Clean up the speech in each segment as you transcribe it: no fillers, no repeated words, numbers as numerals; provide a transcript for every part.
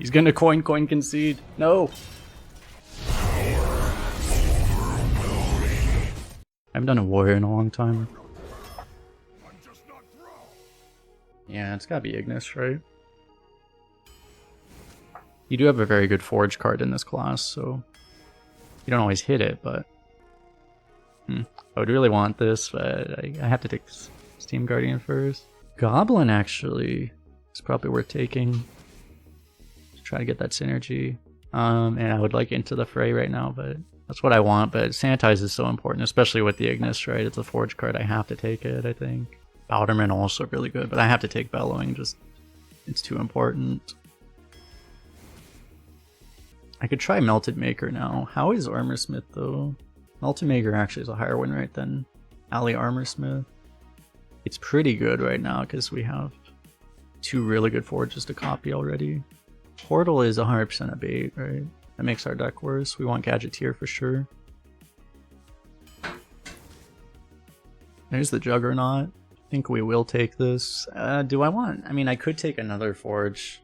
He's gonna coin concede. No! I haven't done a warrior in a long time. Yeah, it's gotta be Ignis, right? You do have a very good forge card in this class, so you don't always hit it, but I would really want this, but I have to take Steam Guardian first. Goblin actually is probably worth taking to try to get that synergy. And I would like Into the Fray right now, but that's what I want. But Sanitize is so important, especially with the Ignis, right? It's a forge card. I have to take it, I think. Bowderman also really good, but I have to take Bellowing. Just it's too important. I could try Melted Maker now. How is Armorsmith though? Melted Maker actually is a higher win rate than Alley Armorsmith. It's pretty good right now because we have 2 really good forges to copy already. Portal is 100% a bait, right? That makes our deck worse. We want Gadgeteer for sure. There's the Juggernaut. I think we will take this. Do I want? I mean, I could take another forge,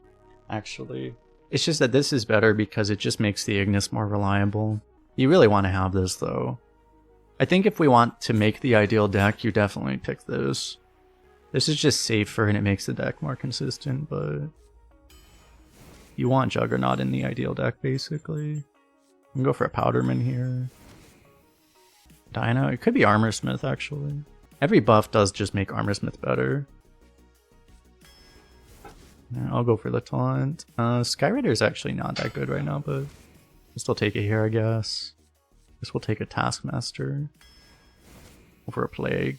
actually. It's just that this is better because it just makes the Ignis more reliable. You really want to have this though. I think if we want to make the ideal deck, you definitely pick this. This is just safer and it makes the deck more consistent, but you want Juggernaut in the ideal deck basically. You can go for a Powderman here. Dino, it could be Armorsmith actually. Every buff does just make Armorsmith better. Yeah, I'll go for the Taunt. Skyrider is actually not that good right now, but we'll still take it here, I guess. This will take a Taskmaster. Over a Plague.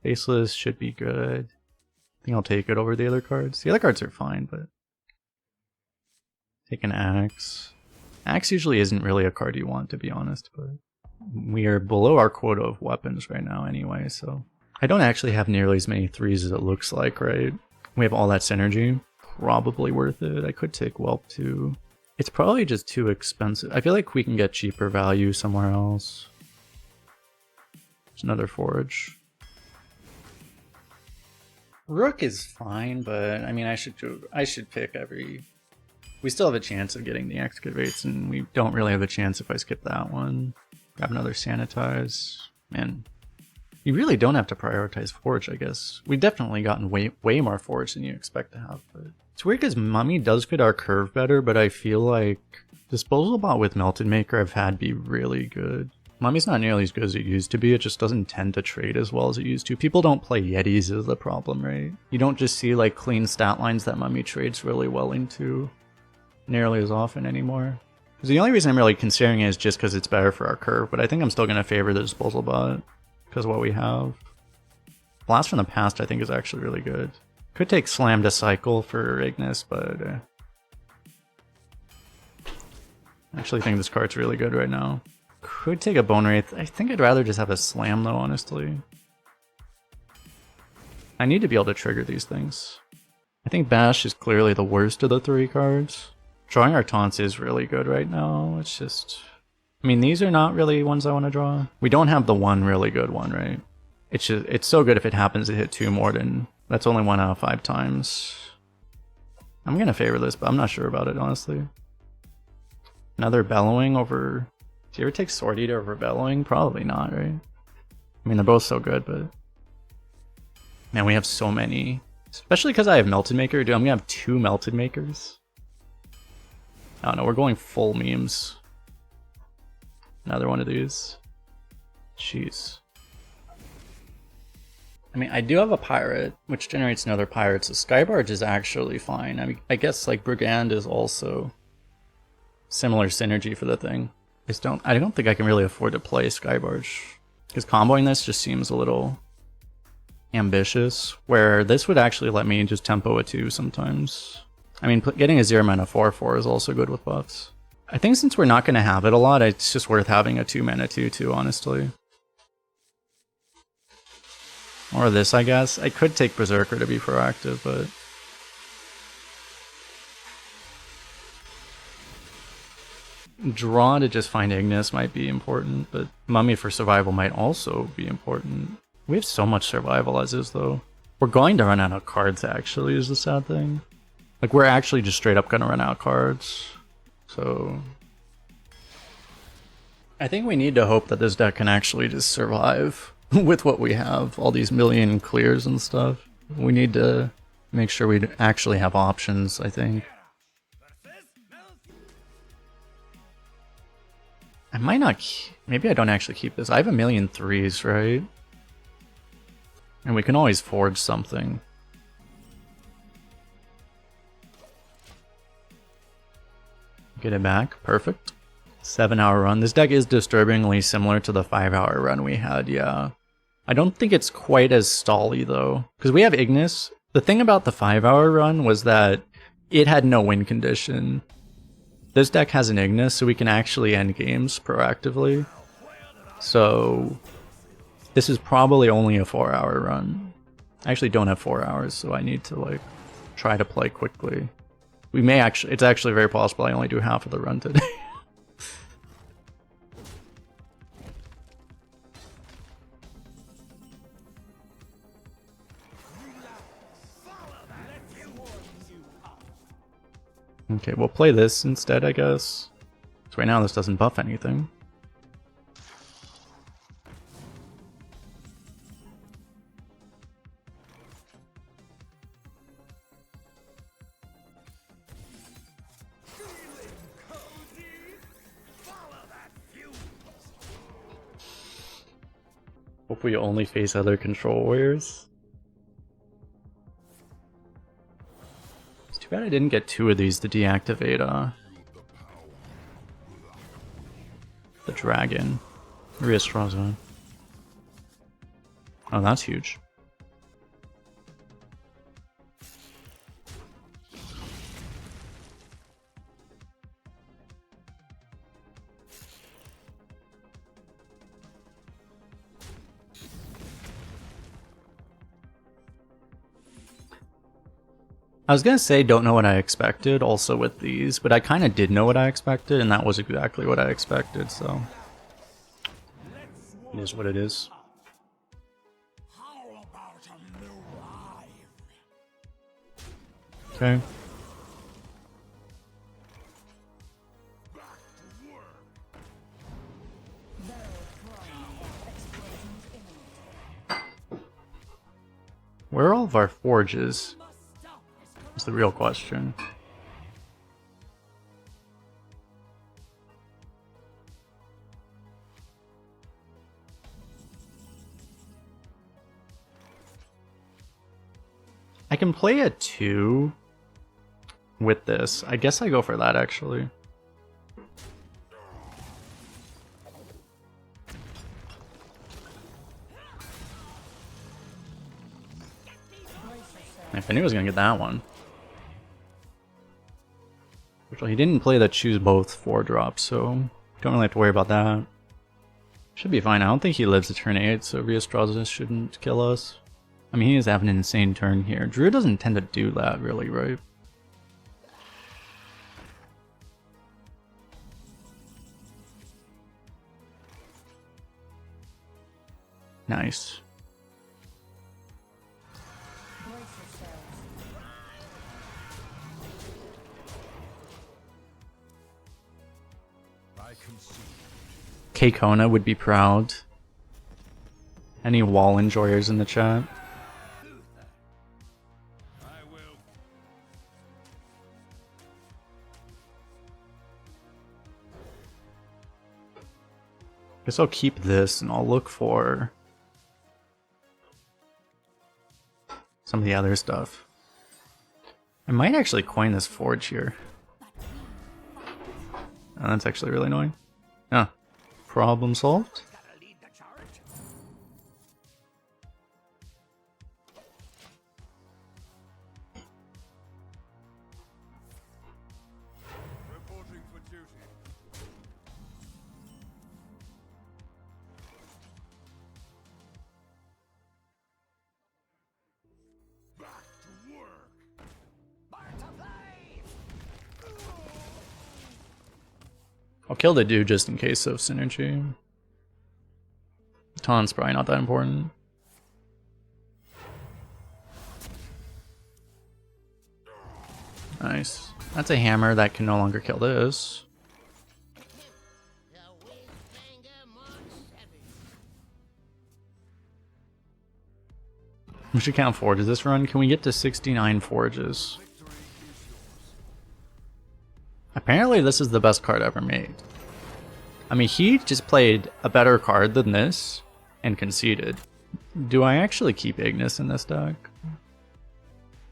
Faceless should be good. I think I'll take it over the other cards. The other cards are fine, but... Take an Axe. Axe usually isn't really a card you want, to be honest, but... We are below our quota of weapons right now anyway, so... I don't actually have nearly as many 3s as it looks like, right? We have all that synergy. Probably worth it. I could take Whelp too. It's probably just too expensive. I feel like we can get cheaper value somewhere else. There's another Forge. Rook is fine, but I mean I should pick every... We still have a chance of getting the Excavates, and we don't really have a chance if I skip that one. Grab another Sanitize. Man, you really don't have to prioritize Forge, I guess. We've definitely gotten way more Forge than you expect to have, but... It's weird because Mummy does fit our curve better, but I feel like Disposal Bot with Melted Maker I've had be really good. Mummy's not nearly as good as it used to be, it just doesn't tend to trade as well as it used to. People don't play Yetis is the problem, right? You don't just see like clean stat lines that Mummy trades really well into nearly as often anymore. Because the only reason I'm really considering it is just because it's better for our curve, but I think I'm still going to favor the Disposal Bot because of what we have. Blast from the Past I think is actually really good. Could take Slam to cycle for Ignis, but I actually think this card's really good right now. Could take a Bone Wraith. I think I'd rather just have a Slam though, honestly. I need to be able to trigger these things. I think Bash is clearly the worst of the 3 cards. Drawing our taunts is really good right now. It's just... I mean, these are not really ones I want to draw. We don't have the one really good one, right? It's so good if it happens to hit 2 more than... That's only 1 out of 5 times. I'm gonna favor this, but I'm not sure about it, honestly. Another Bellowing over... Do you ever take Sword Eater over Bellowing? Probably not, right? I mean, they're both so good, but... Man, we have so many. Especially because I have Melted Maker. Dude, I'm gonna have 2 Melted Makers. I don't know, we're going full memes. Another one of these. Jeez. I mean, I do have a Pirate, which generates another Pirate, so Skybarge is actually fine. I mean, I guess, like, Brigand is also similar synergy for the thing. I don't think I can really afford to play Skybarge, because comboing this just seems a little ambitious, where this would actually let me just tempo a 2 sometimes. I mean, getting a 0 mana 4/4 is also good with buffs. I think since we're not going to have it a lot, it's just worth having a 2 mana 2/2, honestly. Or this, I guess. I could take Berserker to be proactive, but... Draw to just find Ignis might be important, but Mummy for survival might also be important. We have so much survival as is, though. We're going to run out of cards, actually, is the sad thing. Like, we're actually just straight up gonna run out cards. So I think we need to hope that this deck can actually just survive with what we have. All these million clears and stuff. We need to make sure we actually have options, I think. I might not... Maybe I don't actually keep this. I have a million threes, right? And we can always forge something. Get it back. Perfect. 7-hour run. This deck is disturbingly similar to the 5-hour run we had, yeah. I don't think it's quite as stally, though. Because we have Ignis. The thing about the 5-hour run was that it had no win condition. This deck has an Ignis, so we can actually end games proactively. So this is probably only a 4-hour run. I actually don't have 4 hours, so I need to like try to play quickly. We may actually, it's actually very possible I only do half of the run today. Okay, we'll play this instead, I guess. So right now this doesn't buff anything. Hope we only face other control warriors. It's too bad I didn't get 2 of these to deactivate the dragon. Reastraza. Oh, that's huge. I was gonna say don't know what I expected also with these, but I kind of did know what I expected, and that was exactly what I expected, so it is what it is. Okay. Where are all of our forges? That's the real question. I can play a 2 with this. I guess I go for that actually. If I knew I was gonna get that one. Well, he didn't play the choose both 4-drop, so don't really have to worry about that. Should be fine. I don't think he lives to turn 8, so Reastraza shouldn't kill us. I mean, he is having an insane turn here. Drew doesn't tend to do that, really, right? Nice. K-Kona would be proud. Any wall enjoyers in the chat? Guess I'll keep this and I'll look for some of the other stuff. I might actually coin this forge here. Oh, that's actually really annoying. Oh. Problem solved. Reporting for duty. Back to work. Back to play. I'll kill the dude just in case of synergy. Taunt's probably not that important. Nice. That's a hammer that can no longer kill this. We should count forges this run. Can we get to 69 forges? Apparently this is the best card ever made. I mean, he just played a better card than this and conceded. Do I actually keep Ignis in this deck?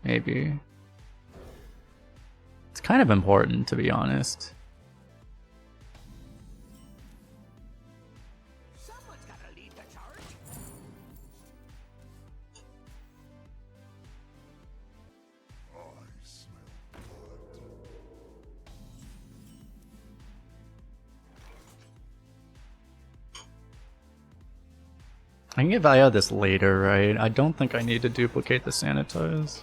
Maybe. It's kind of important, to be honest. Someone's gotta lead the charge. I smell blood. I can get value out of this later, right? I don't think I need to duplicate the sanitize.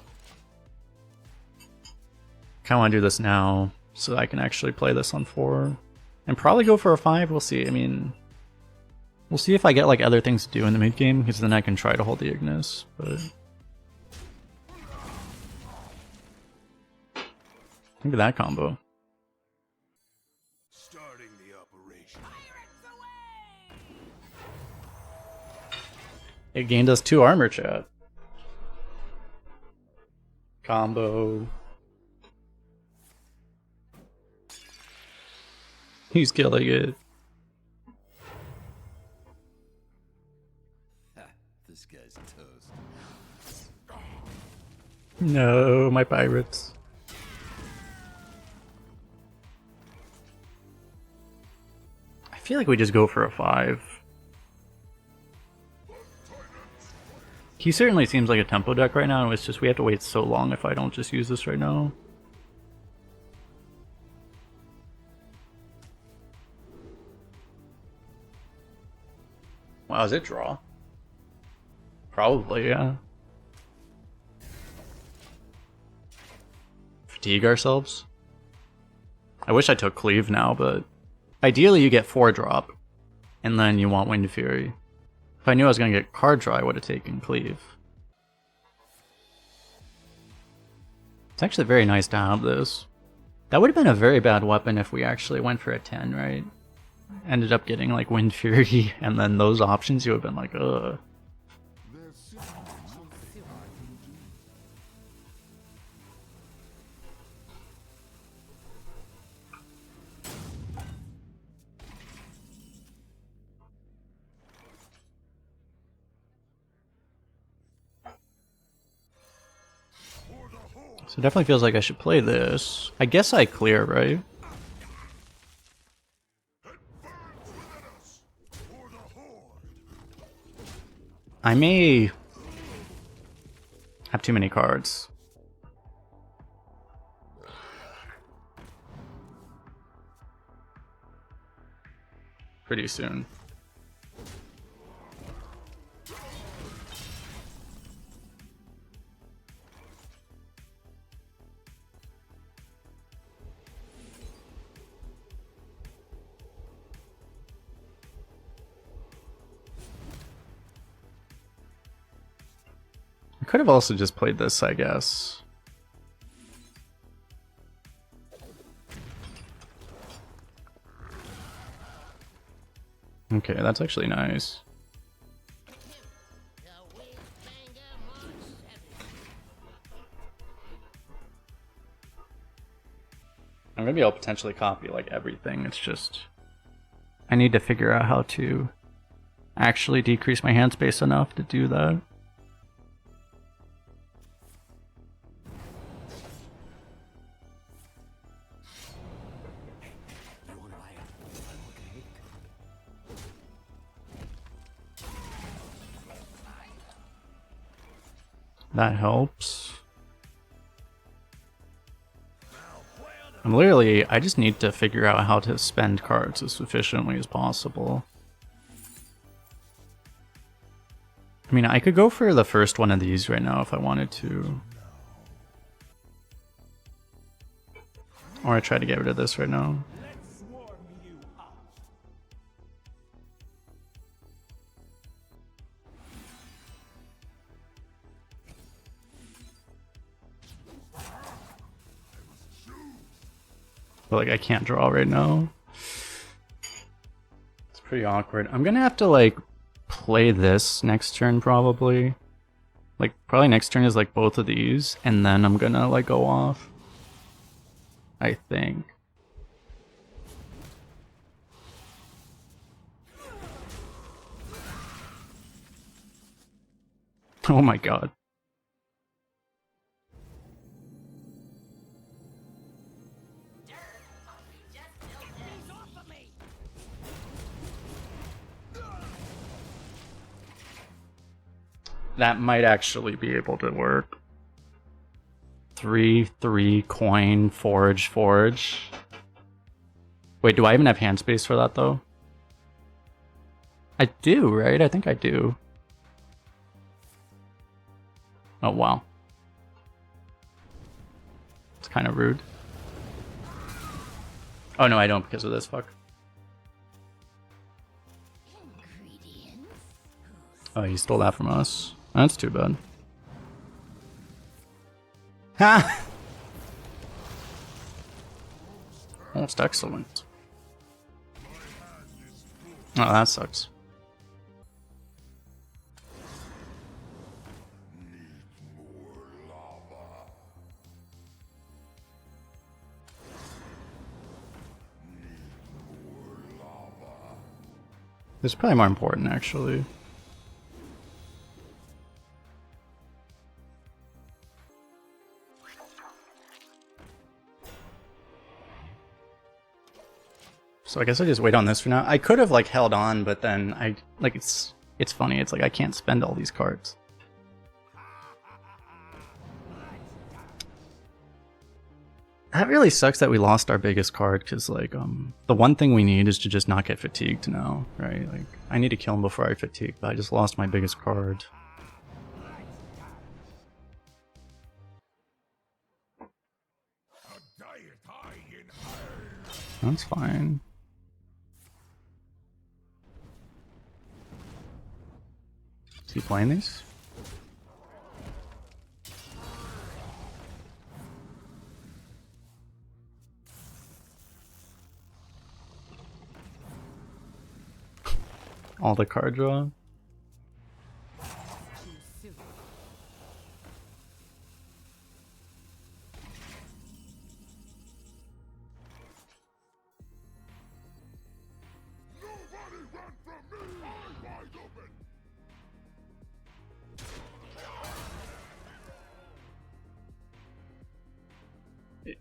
Kind of want to do this now so I can actually play this on 4 and probably go for a 5. We'll see. I mean, we'll see if I get like other things to do in the mid game, because then I can try to hold the Ignis. But look at that combo. Starting the operation. It gained us 2 armor, chat. Combo. He's killing it. This guy's toast. No, my pirates. I feel like we just go for a 5. He certainly seems like a tempo deck right now, and it's just we have to wait so long if I don't just use this right now. Wow, is it draw? Probably, yeah. Fatigue ourselves? I wish I took Cleave now, but ideally you get 4 drop, and then you want Wind Fury. If I knew I was going to get card draw, I would have taken Cleave. It's actually very nice to have this. That would have been a very bad weapon if we actually went for a 10, right? Ended up getting like Wind Fury, and then those options, you would have been like, ugh. So it definitely feels like I should play this. I guess I clear, right? I may have too many cards. Pretty soon. I could have also just played this, I guess. Okay, that's actually nice. And maybe I'll potentially copy like everything. It's just I need to figure out how to actually decrease my hand space enough to do that. That helps. I just need to figure out how to spend cards as efficiently as possible. I mean, I could go for the first one of these right now if I wanted to. Or I try to get rid of this right now. But like I can't draw right now. It's pretty awkward. I'm gonna have to like play this next turn probably. Like probably next turn is like both of these, and then I'm gonna like go off. I think. Oh my god. That might actually be able to work. 3/3 coin forge forge. Wait, do I even have hand space for that though? I do, right? I think I do. Oh wow. It's kind of rude. Oh no, I don't because of this, fuck. Oh, you stole that from us. That's too bad. Ha! That's excellent. Oh, that sucks. This is probably more important, actually. So I guess I just wait on this for now. I could have like held on, but then I like it's funny. It's like I can't spend all these cards. That really sucks that we lost our biggest card because like the one thing we need is to just not get fatigued now, right? Like I need to kill him before I fatigue, but I just lost my biggest card. That's fine. Is he playing these? All the card draw?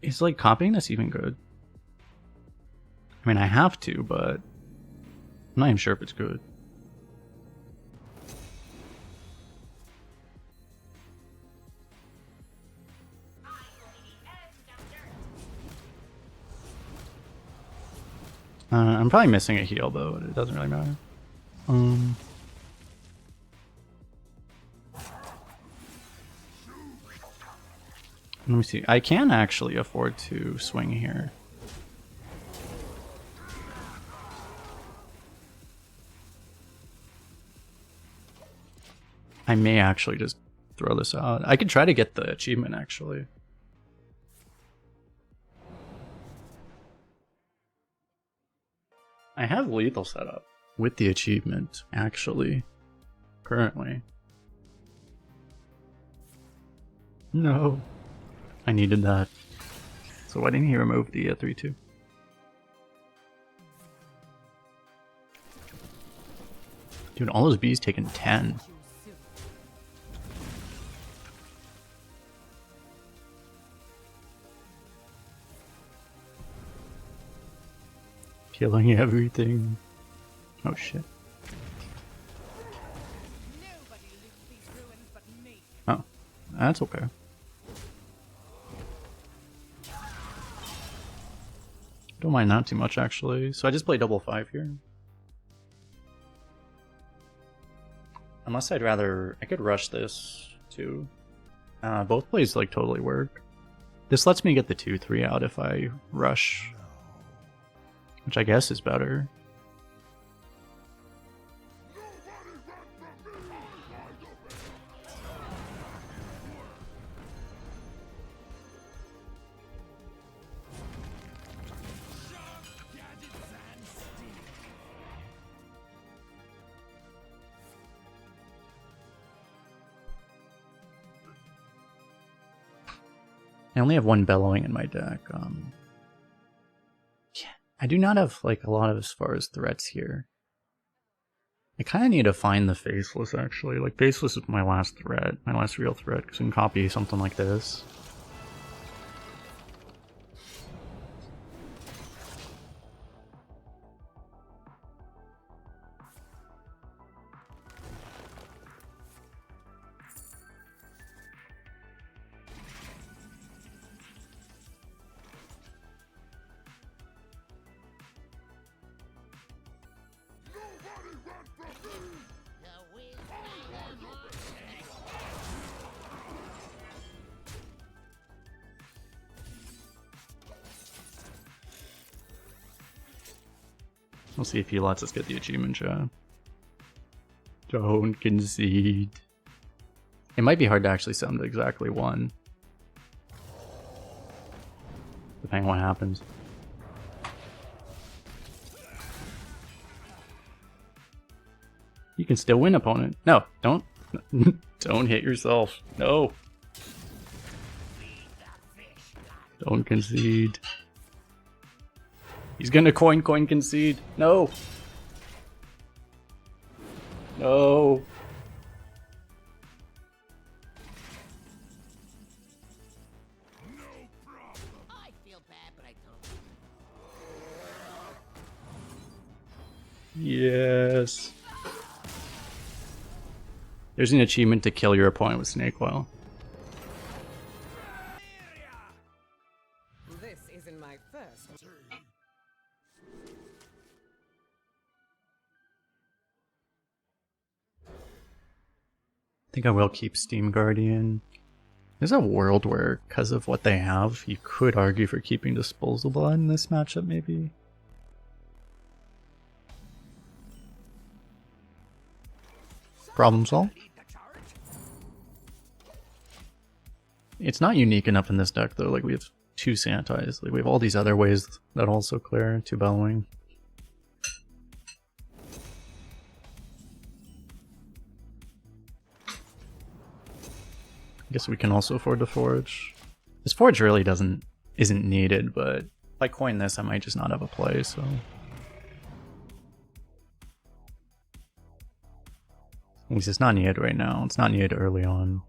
Is like copying this even good? I mean, I have to, but I'm not even sure if it's good. I'm probably missing a heal though, but it doesn't really matter. Let me see. I can actually afford to swing here. I may actually just throw this out. I could try to get the achievement actually. I have lethal set up with the achievement actually currently. No. I needed that. So why didn't he remove the 3/2? Dude, all those bees taking 10. Killing everything. Oh shit. Oh, that's okay. Don't mind that too much actually. So I just play double 5 here. Unless I'd rather, I could rush this too. Both plays like totally work. This lets me get the 2/3 out if I rush, which I guess is better. only have one bellowing in my deck. Yeah, I do not have like a lot of as far as threats here. I kind of need to find the Faceless actually. Like Faceless is my last threat, my last real threat, because I can copy something like this. We'll see if he lets us get the achievement shot. Don't concede. It might be hard to actually set him to exactly 1. Depending on what happens. You can still win, opponent. No, don't. Don't hit yourself. No. Don't concede. He's gonna coin concede. No. No. I feel bad, but I don't. Yes. There's an achievement to kill your opponent with Snake Coil. This isn't my first. I think I will keep Steam Guardian. There's a world where, because of what they have, you could argue for keeping Disposable in this matchup, maybe. Problem solved. It's not unique enough in this deck, though. Like, we have 2 Sanitize. Like, we have all these other ways that also clear 2 Bellowing. I guess we can also afford to Forge. This Forge really isn't needed, but if I coin this, I might just not have a play, so... At least it's not needed right now. It's not needed early on.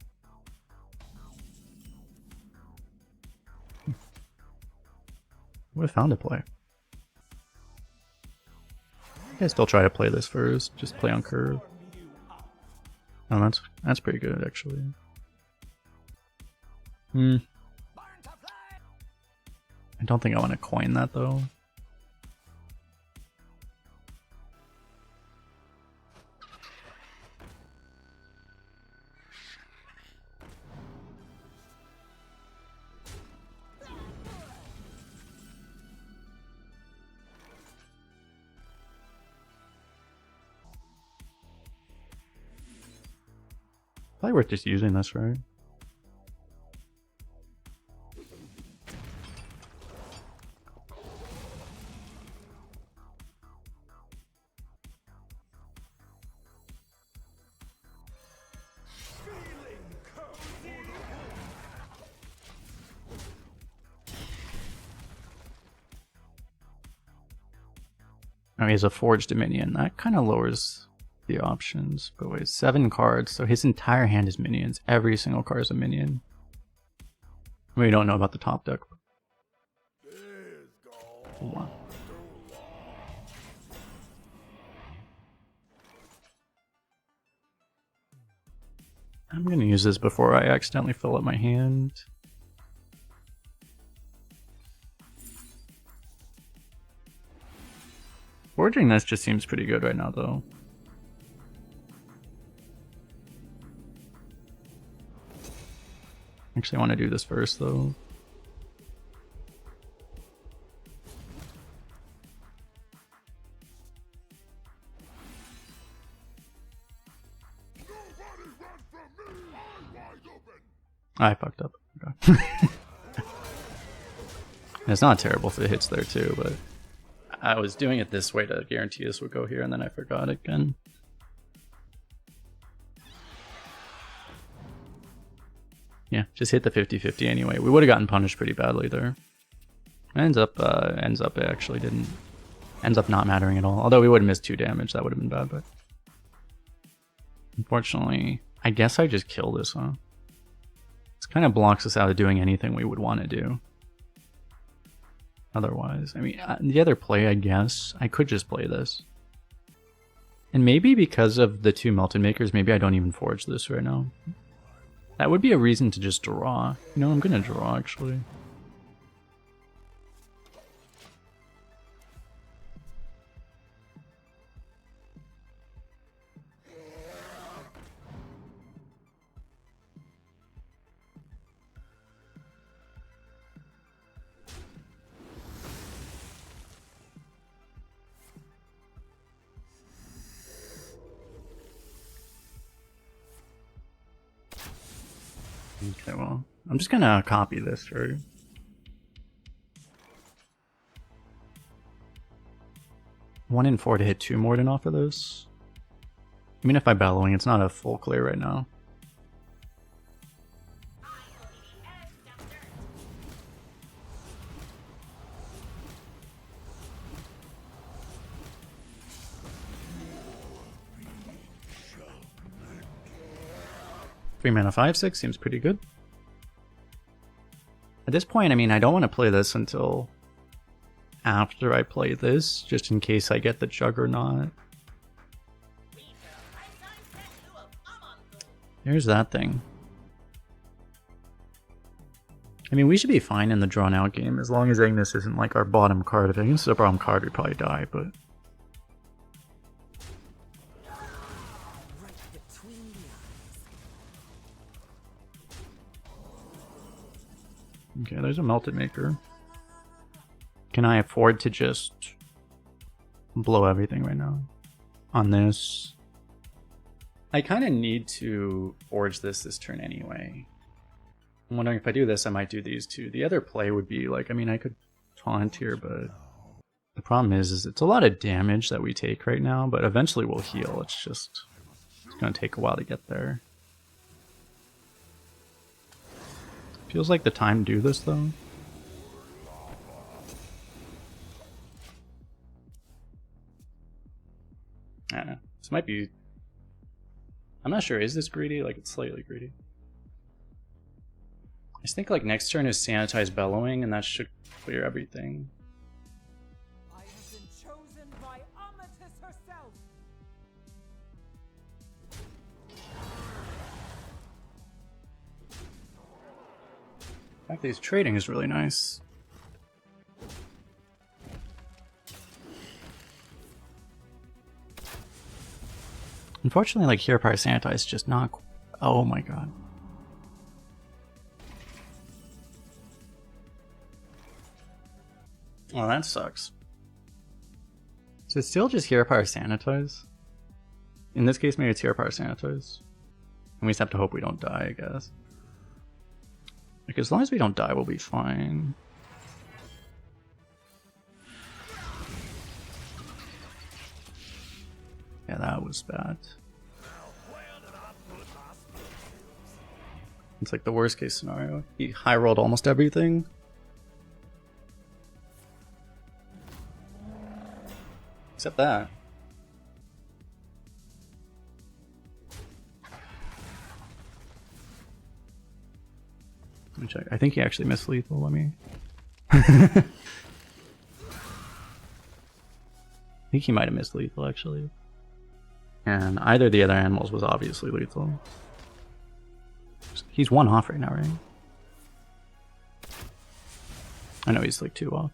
Would have found a play. I guess still try to play this first. Just play on curve. Oh, that's pretty good actually. I don't think I want to coin that though. Probably worth just using this, right? Oh, he has a Forged Dominion. That kind of lowers the options. But wait, 7 cards, so his entire hand is minions. Every single card is a minion. We don't know about the top deck. Hold on. I'm gonna use this before I accidentally fill up my hand. Forging this just seems pretty good right now, though. Actually, I want to do this first, though. I fucked up. Okay. It's not terrible if it hits there, too, but I was doing it this way to guarantee this would go here, and then I forgot again. Yeah, just hit the 50-50 anyway. We would have gotten punished pretty badly there. Ends up it actually didn't. Ends up not mattering at all. Although we would have missed 2 damage, that would have been bad, but unfortunately, I guess I just kill this, huh? This kind of blocks us out of doing anything we would want to do. Otherwise, I mean, the other play, I guess, I could just play this. And maybe because of the 2 Melted Makers, maybe I don't even forge this right now. That would be a reason to just draw. You know, I'm gonna draw, actually. Okay, well, I'm just gonna copy this, right? One in 4 to hit 2 Morden off of this. I mean, if by bellowing, it's not a full clear right now. Three mana 5/6 seems pretty good. At this point, I mean, I don't want to play this until after I play this, just in case I get the Juggernaut. There's that thing. I mean, we should be fine in the drawn out game as long as Ignis isn't like our bottom card. If Ignis is our bottom card, we'd probably die, but. Okay, there's a Melted Maker. Can I afford to just blow everything right now on this? I kind of need to forge this turn anyway. I'm wondering if I do this, I might do these two. The other play would be like, I mean, I could taunt here, but the problem is it's a lot of damage that we take right now, but eventually we'll heal. It's going to take a while to get there. Feels like the time to do this, though. I don't know. This might be... I'm not sure. Is this greedy? Like, it's slightly greedy. I just think, like, next turn is Sanitize Bellowing, and that should clear everything. I have been chosen by Amatis herself. The fact that he's trading is really nice. Unfortunately, like, Hero Power Sanitize is just not... Oh my god. Oh, that sucks. So it's still just Hero Power Sanitize? In this case, maybe it's Hero Power Sanitize. And we just have to hope we don't die, I guess. Like, as long as we don't die, we'll be fine. Yeah, that was bad. It's like the worst case scenario. He high rolled almost everything. Except that. Let me check. I think he actually missed lethal. Let me. I think he might have missed lethal actually. And either of the other animals was obviously lethal. He's 1 off right now, right? I know he's like 2 off.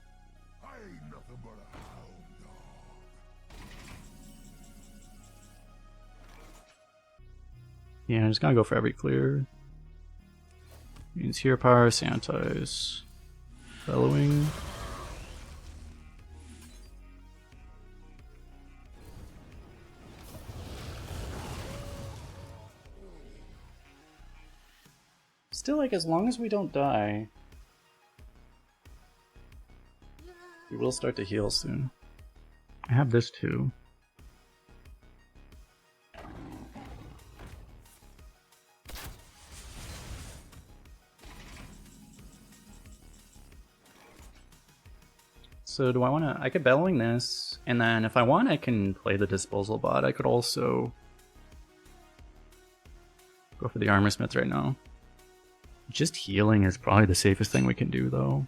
Yeah, I just gotta go for every clear. Means Hero Power, Sanitize, Bellowing. Still, like, as long as we don't die, we will start to heal soon. I have this too. So do I want to... I could Bellowing this, and then if I want I can play the Disposal Bot. I could also go for the Armor Smith right now. Just healing is probably the safest thing we can do though.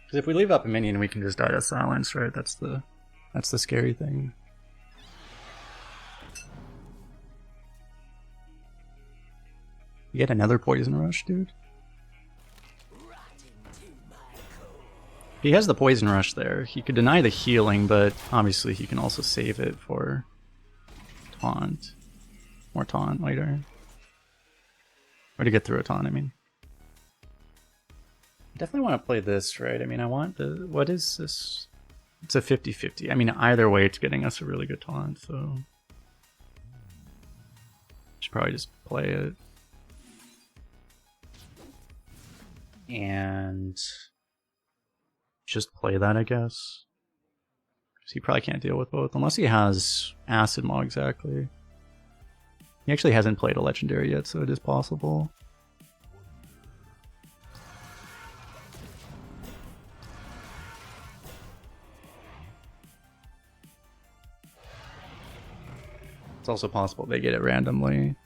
Because if we leave up a minion, we can just die to silence, right? That's the scary thing. You get another Poison Rush, dude? He has the Poison Rush there. He could deny the healing, but obviously he can also save it for taunt. More taunt later. Or to get through a taunt, I mean. I definitely want to play this, right? I mean, I want the... What is this? It's a 50-50. I mean, either way, it's getting us a really good taunt, so... Should probably just play it. And... just play that, I guess. Because he probably can't deal with both, unless he has Acid Maw exactly. He actually hasn't played a Legendary yet, so it is possible. It's also possible they get it randomly.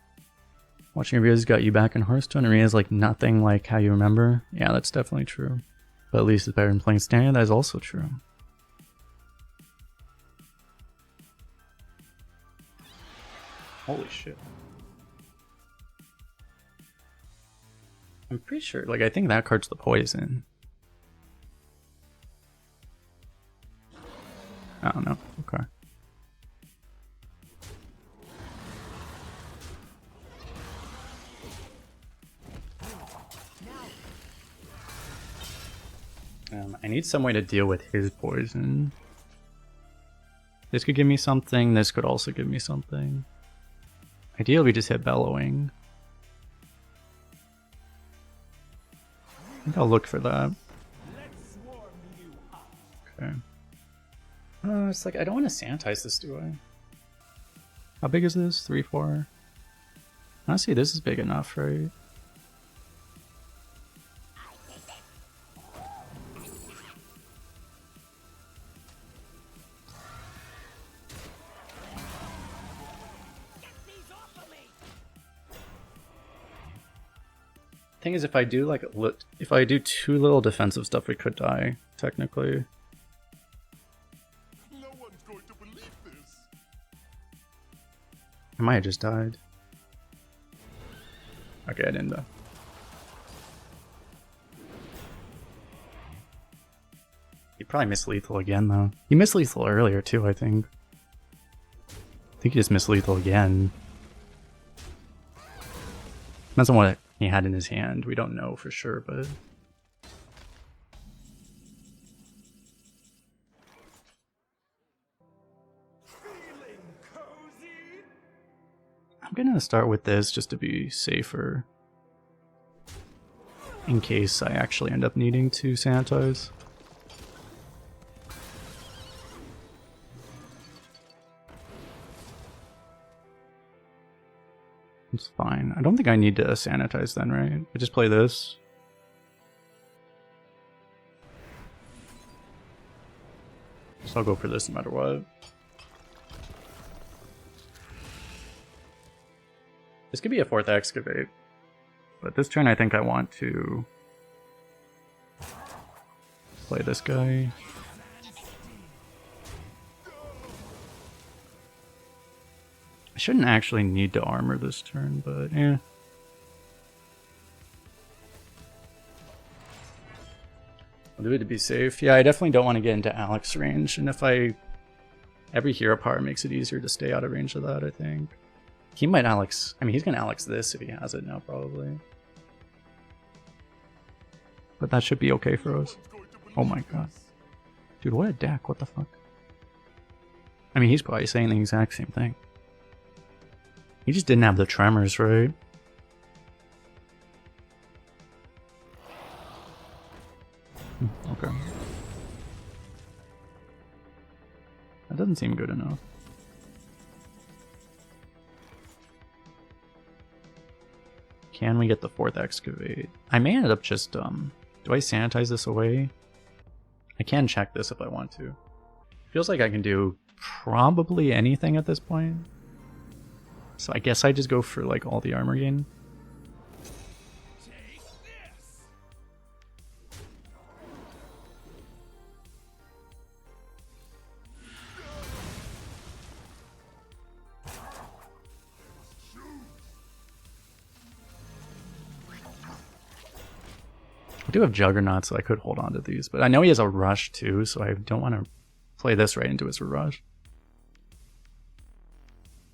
Watching your videos got you back in Hearthstone Arena is like nothing like how you remember. Yeah, that's definitely true. But at least it's better than playing Standard. That is also true. Holy shit. I'm pretty sure, like, I think that card's the poison. I don't know. Okay. I need some way to deal with his poison. This could give me something, this could also give me something. Ideally we just hit Bellowing. I think I'll look for that. Okay. It's like, I don't want to sanitize this, do I? How big is this? 3, 4? Honestly, this is big enough, right? Thing is, if I do like if I do too little defensive stuff, we could die technically. No one's going to believe this. I might have just died. Okay, I didn't die. He probably missed lethal again though. He missed lethal earlier too, I think. I think he just missed lethal again. Depends on what he had in his hand. We don't know for sure, but... I'm gonna start with this just to be safer. In case I actually end up needing to sanitize. It's fine. I don't think I need to sanitize then, right? I just play this. So I'll go for this no matter what. This could be a 4th Excavate. But this turn I think I want to play this guy. I shouldn't actually need to armor this turn, but yeah. I'll do it to be safe. Yeah, I definitely don't want to get into Alex range, and if every hero power makes it easier to stay out of range of that, I think. He might Alex, I mean he's gonna Alex this if he has it now probably. But that should be okay for us. Oh my god. Dude, what a deck, what the fuck? I mean he's probably saying the exact same thing. He just didn't have the tremors, right? Okay. That doesn't seem good enough. Can we get the 4th excavate? I may end up just, do I sanitize this away? I can check this if I want to. Feels like I can do probably anything at this point. So I guess I just go for like all the armor gain. Take this. I do have Juggernaut, so I could hold on to these, but I know he has a rush too, so I don't want to play this right into his rush.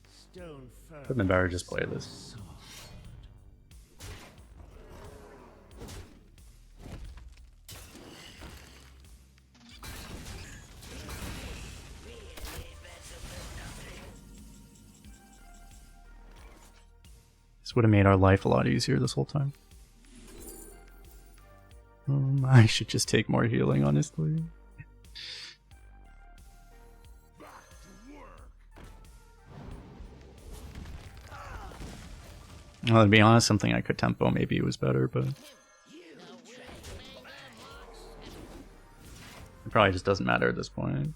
Stone firm. Would have been better just play this. This would have made our life a lot easier this whole time. I should just take more healing, honestly. Well, to be honest, something I could tempo maybe was better, but it probably just doesn't matter at this point.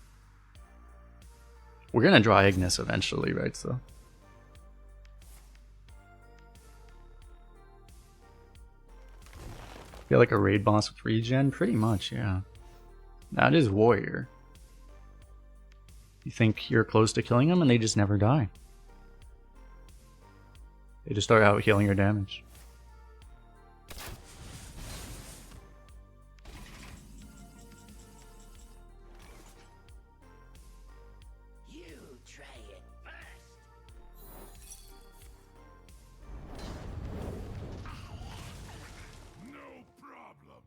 We're gonna draw Ignis eventually, right? So feel like a raid boss with regen? Pretty much, yeah. That is warrior. You think you're close to killing them and they just never die. They just start out healing your damage. You try it first. No problem.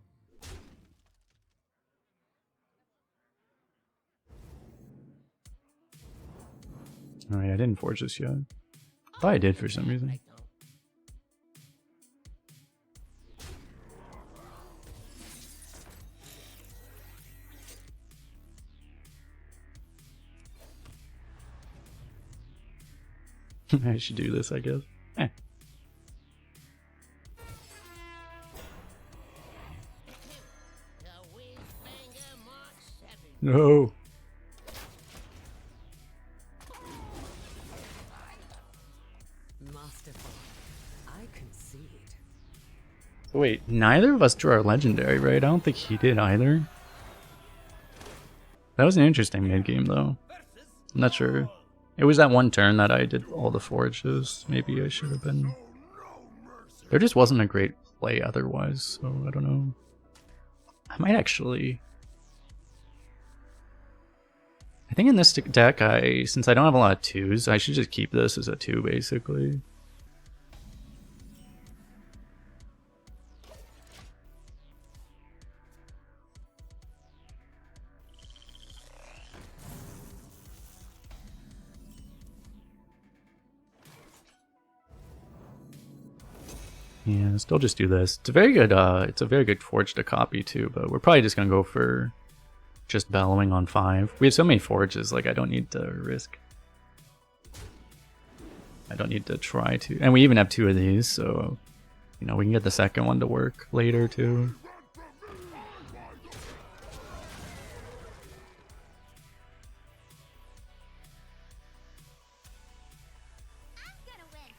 Alright, I didn't forge this yet. Thought I did for some reason. I should do this, I guess. Eh. The Whizbanger Mark 7. No. Masterful. I concede. So wait, neither of us drew our legendary, right? I don't think he did either. That was an interesting mid-game, though. I'm not sure. It was that one turn that I did all the forges. Maybe I should have been... There just wasn't a great play otherwise, so I don't know. I might actually... I think in this deck, since I don't have a lot of 2s, I should just keep this as a 2, basically. Yeah, still just do this. It's a very good forge to copy too, but we're probably just gonna go for just bellowing on 5. We have so many forges, like I don't need to risk. I don't need to try to, and we even have 2 of these, so you know we can get the second one to work later too.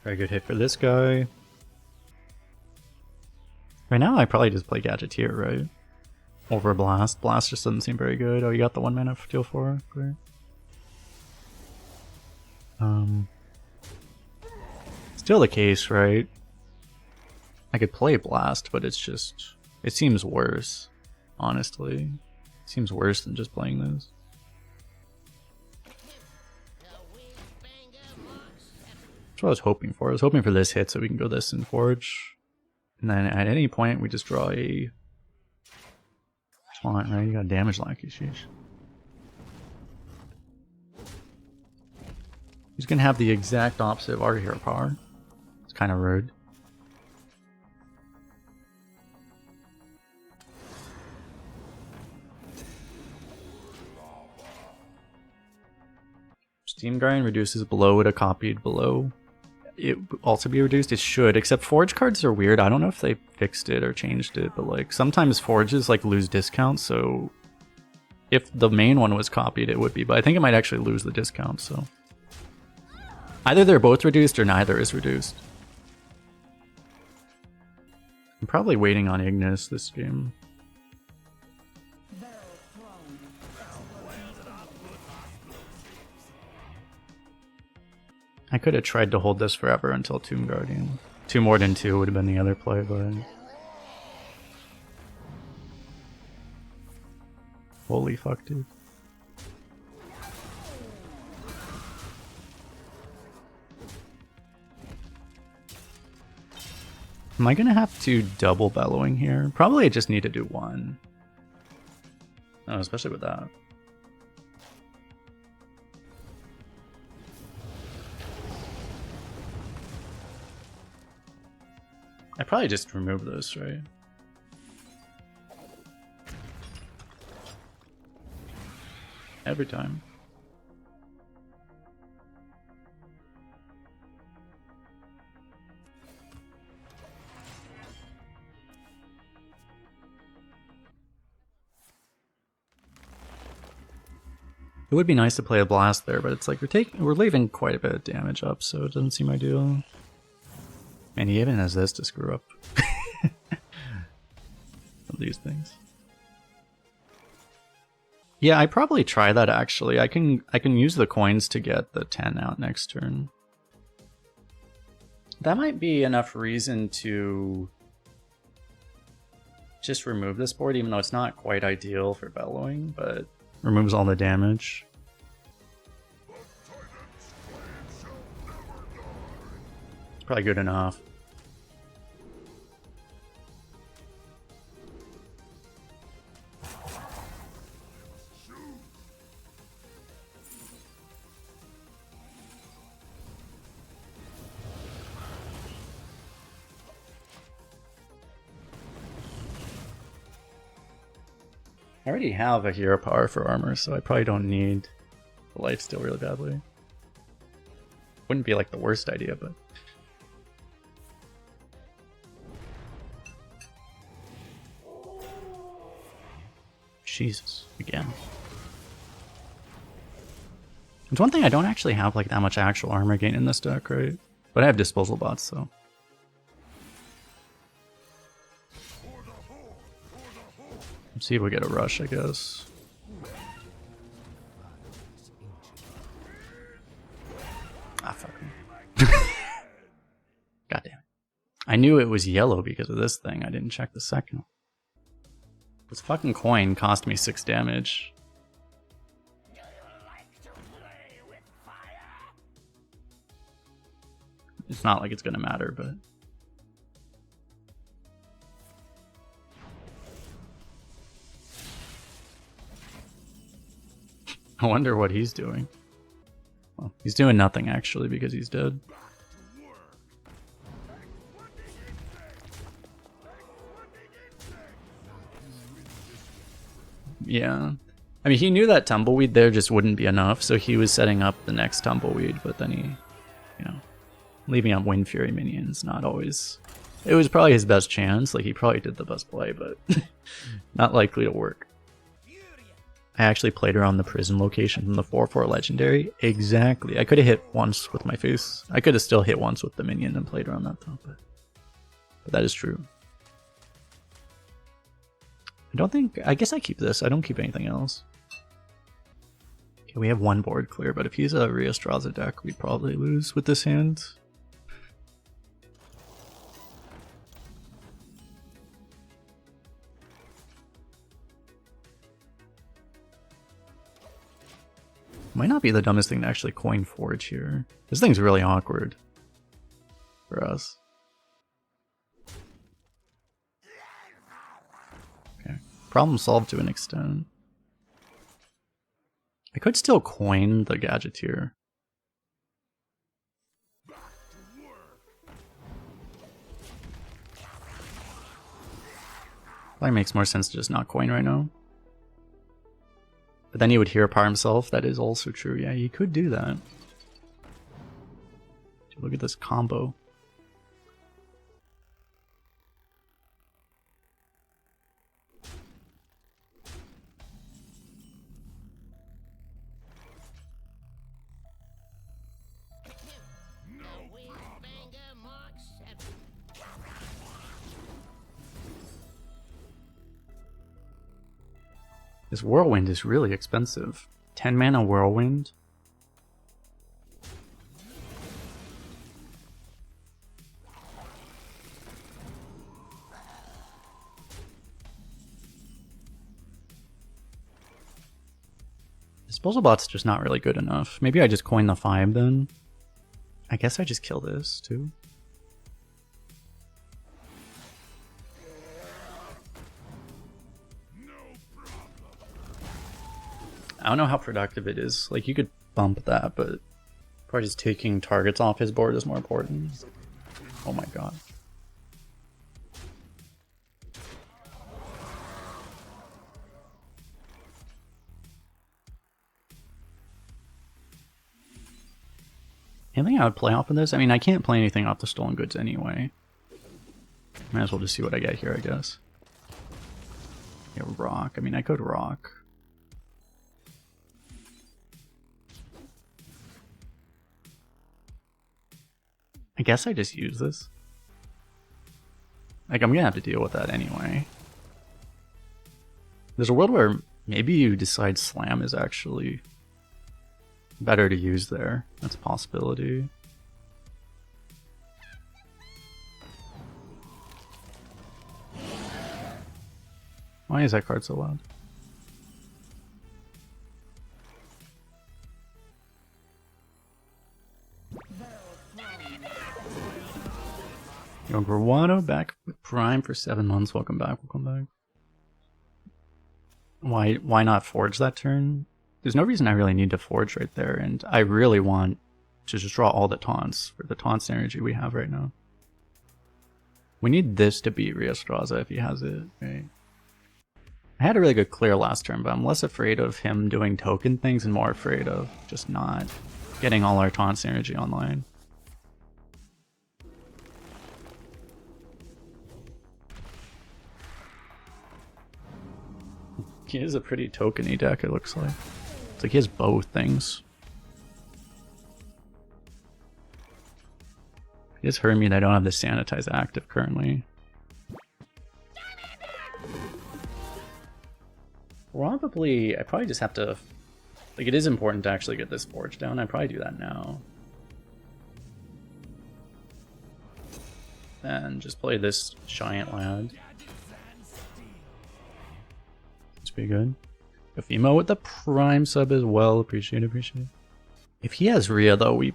Very good hit for this guy. Right now, I probably just play Gadgeteer, right? Over Blast. Blast just doesn't seem very good. Oh, you got the 1 mana for Deal 4? Great. Still the case, right? I could play Blast, but it's just... It seems worse, honestly. It seems worse than just playing this. That's what I was hoping for. I was hoping for this hit so we can go this and Forge. And then at any point, we just draw a taunt, right? You got damage lackey, sheesh. He's gonna have the exact opposite of our hero power. It's kind of rude. Steam Guardian reduces below it, a copied below. It also be reduced? It should, except Forge cards are weird. I don't know if they fixed it or changed it, but like sometimes Forges like lose discounts, so if the main one was copied it would be, but I think it might actually lose the discount, so. Either they're both reduced or neither is reduced. I'm probably waiting on Ignis this game. I could have tried to hold this forever until Tomb Guardian. 2 more than 2 would have been the other play, but... Holy fuck, dude. Am I gonna have to double bellowing here? Probably I just need to do 1. Oh, especially with that. I probably just remove this, right? Every time. It would be nice to play a blast there, but it's like we're leaving quite a bit of damage up, so it doesn't seem ideal. And he even has this to screw up. Of these things. Yeah, I probably try that actually. I can use the coins to get the 10 out next turn. That might be enough reason to just remove this board, even though it's not quite ideal for bellowing, but removes all the damage. It's probably good enough. I already have a hero power for armor, so I probably don't need the lifesteal really badly. Wouldn't be like the worst idea, but... Jesus, again. It's one thing, I don't actually have like that much actual armor gain in this deck, right? But I have disposal bots, so... Let's see if we get a rush, I guess. Ah, fuck me. Goddamn. I knew it was yellow because of this thing. I didn't check the second. This fucking coin cost me 6 damage. It's not like it's gonna matter, but... I wonder what he's doing. Well, he's doing nothing actually because he's dead. Yeah. I mean, he knew that Tumbleweed there just wouldn't be enough, so he was setting up the next Tumbleweed, but then he, you know, leaving up Wind Fury minions, not always. It was probably his best chance, like he probably did the best play, but not likely to work. I actually played around the prison location from the 4/4 legendary. Exactly. I could have hit once with my face. I could have still hit once with the minion and played around that though, but that is true. I don't think... I guess I keep this. I don't keep anything else. Okay, we have 1 board clear, but if he's a Rheostraza deck, we'd probably lose with this hand. Might not be the dumbest thing to actually coin Forge here. This thing's really awkward for us. Okay, problem solved to an extent. I could still coin the Gadgeteer. Probably makes more sense to just not coin right now. But then he would hero power himself. That is also true. Yeah, he could do that. Look at this combo. This Whirlwind is really expensive. 10 mana Whirlwind. Disposal Bot's just not really good enough. Maybe I just coin the 5 then. I guess I just kill this too. I don't know how productive it is. Like, you could bump that, but probably just taking targets off his board is more important. Oh my god. Anything I would play off of this? I mean, I can't play anything off the Stolen Goods anyway. Might as well just see what I get here, I guess. Yeah, rock. I mean, I could rock. I guess I just use this. Like, I'm gonna have to deal with that anyway. There's a world where maybe you decide Slam is actually better to use there. That's a possibility. Why is that card so loud? Yo, Grawato back with Prime for 7 months. Welcome back. Welcome back. Why not Forge that turn? There's no reason I really need to Forge right there, and I really want to just draw all the taunts for the taunt synergy we have right now. We need this to beat Riastraza if he has it, right? I had a really good clear last turn, but I'm less afraid of him doing token things and more afraid of just not getting all our taunt synergy online. He is a pretty tokeny deck, it looks like. It's like he has both things. He has Hermit. I don't have the Sanitize active currently. Probably, I probably just have to... Like, it is important to actually get this Forge down. I'd probably do that now. And just play this Giant Lad. It's pretty good. Gafimo with the Prime sub as well. Appreciate it, appreciate it. If he has Rhea, though, I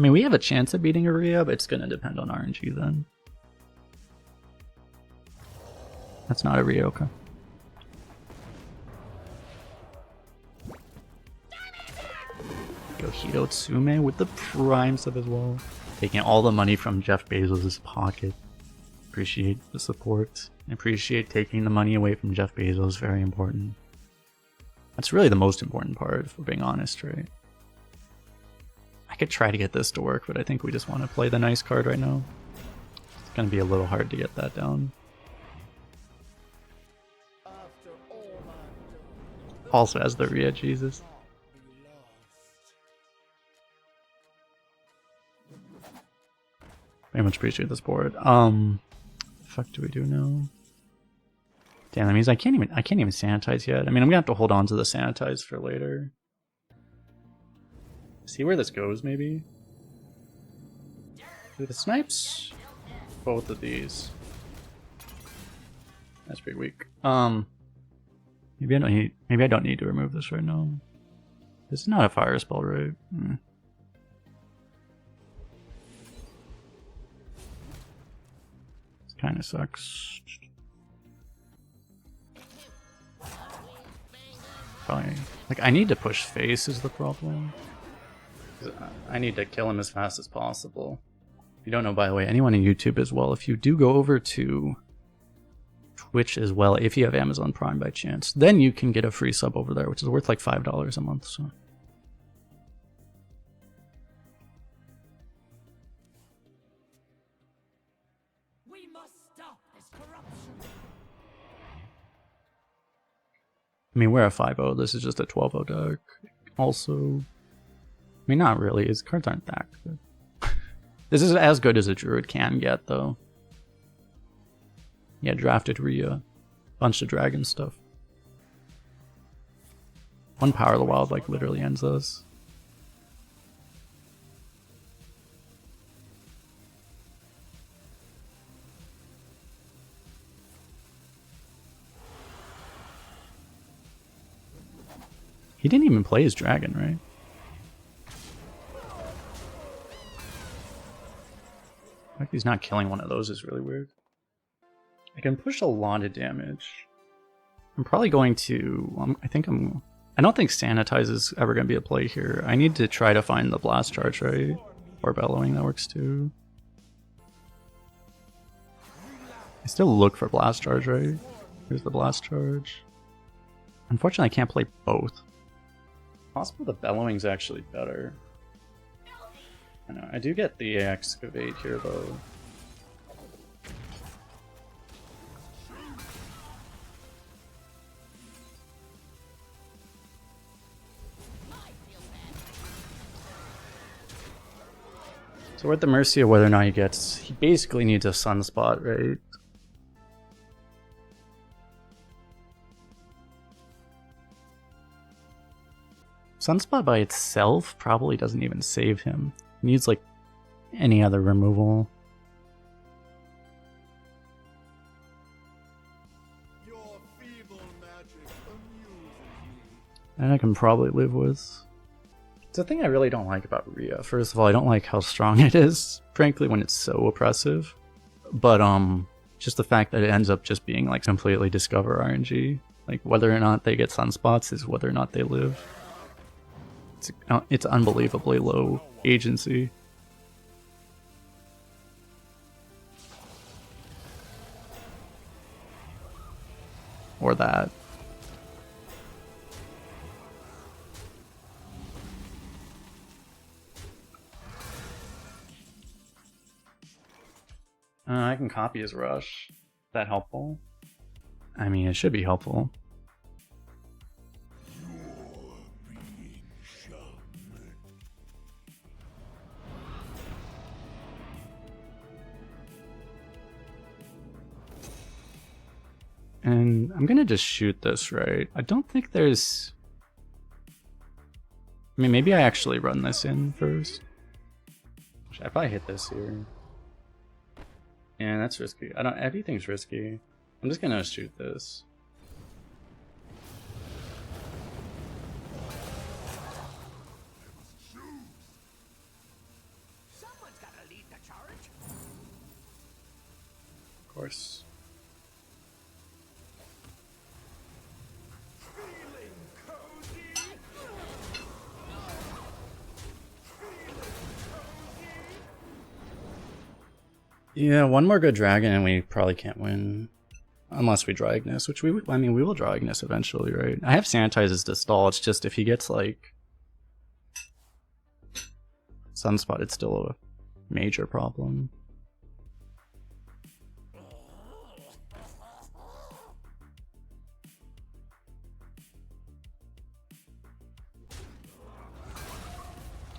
mean, we have a chance of beating a Rhea, but it's going to depend on RNG then. That's not a Rhea, okay. Yohito Tsume with the Prime sub as well. Taking all the money from Jeff Bezos' pocket. Appreciate the support. Appreciate taking the money away from Jeff Bezos. Very important. That's really the most important part, if we're being honest, right? I could try to get this to work, but I think we just want to play the nice card right now. It's going to be a little hard to get that down. Also has the Rhea, Jesus. Very much appreciate this board. The fuck do we do now? Damn, that means I can't even sanitize yet. I mean, I'm gonna have to hold on to the sanitize for later. See where this goes, maybe? Do the snipes? Both of these. That's pretty weak. Maybe I don't need to remove this right now. This is not a fire spell, right? This kind of sucks. Probably, like, I need to push face is the problem. I need to kill him as fast as possible. If you don't know, by the way, anyone on YouTube as well, if you do go over to Twitch as well if you have Amazon Prime by chance. Then you can get a free sub over there, which is worth like $5 a month. So. We must stop this corruption. I mean, we're a 5-0. This is just a 12-0 deck. Also, I mean, not really. His cards aren't that good. This is as good as a druid can get, though. Yeah, drafted Rhea. Bunch of dragon stuff. One Power of the Wild, like, literally ends us. He didn't even play his dragon, right? Like he's not killing one of those is really weird. I can push a lot of damage. I'm probably going to... I don't think Sanitize is ever going to be a play here. I need to try to find the Blast Charge, right? Or Bellowing, that works too. I still look for Blast Charge, right? Here's the Blast Charge. Unfortunately, I can't play both. Possible the Bellowing's actually better. I know, I do get the Excavate here, though. So we're at the mercy of whether or not he gets... He basically needs a Sunspot, right? Sunspot by itself probably doesn't even save him. He needs like any other removal. Your feeble magic amuses me. And I can probably live with. It's a thing I really don't like about Rhea. First of all, I don't like how strong it is, frankly, when it's so oppressive. But just the fact that it ends up just being like completely Discover RNG. Like whether or not they get sunspots is whether or not they live. It's unbelievably low agency. Or that. I can copy his rush. Is that helpful? I mean, it should be helpful. And I'm gonna just shoot this, right? I don't think there's... I mean, maybe I actually run this in first. I probably hit this here. Yeah, that's risky. Everything's risky. I'm just gonna shoot this. Someone's gotta lead the charge. Of course. Yeah, one more good dragon and we probably can't win. Unless we draw Ignis, which we will draw Ignis eventually, right? I have Sanitizes to stall, it's just if he gets like Sunspot, it's still a major problem.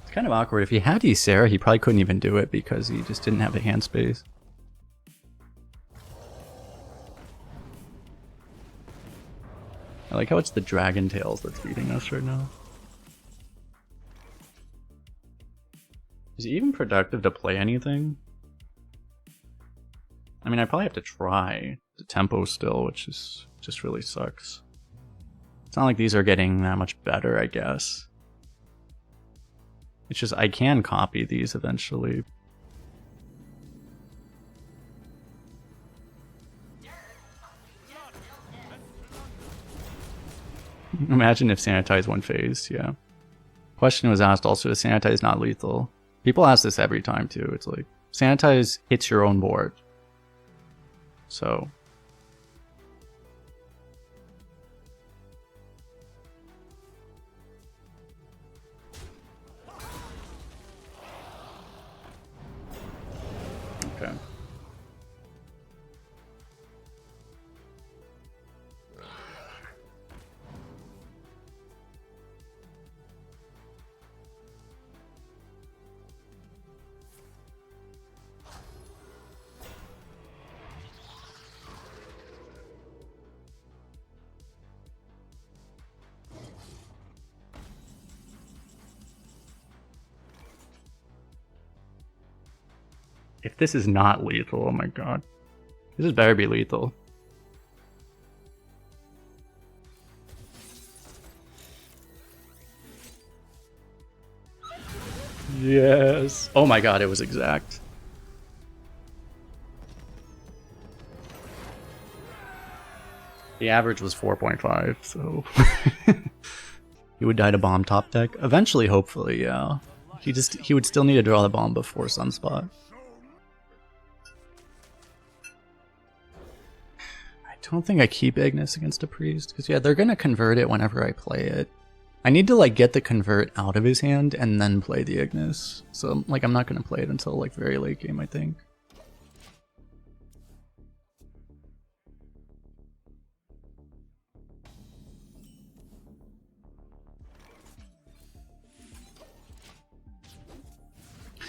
It's kind of awkward. If he had Ysera, he probably couldn't even do it because he just didn't have the hand space. I like how it's the Dragon Tails that's beating us right now. Is it even productive to play anything? I mean, I probably have to try the tempo still, which is just really sucks. It's not like these are getting that much better, I guess. It's just I can copy these eventually. Imagine if Sanitize one phase, yeah. Question was asked also, is Sanitize not lethal? People ask this every time too. It's like, Sanitize hits your own board. So, If this is not lethal, oh my god. This is better be lethal. Yes. Oh my god, it was exact. The average was 4.5, so he would die to bomb top deck. Eventually, hopefully, yeah. He would still need to draw the bomb before Sunspot. I don't think I keep Ignis against a priest, because yeah, they're gonna convert it whenever I play it. I need to like get the convert out of his hand and then play the Ignis. So like I'm not gonna play it until like very late game, I think.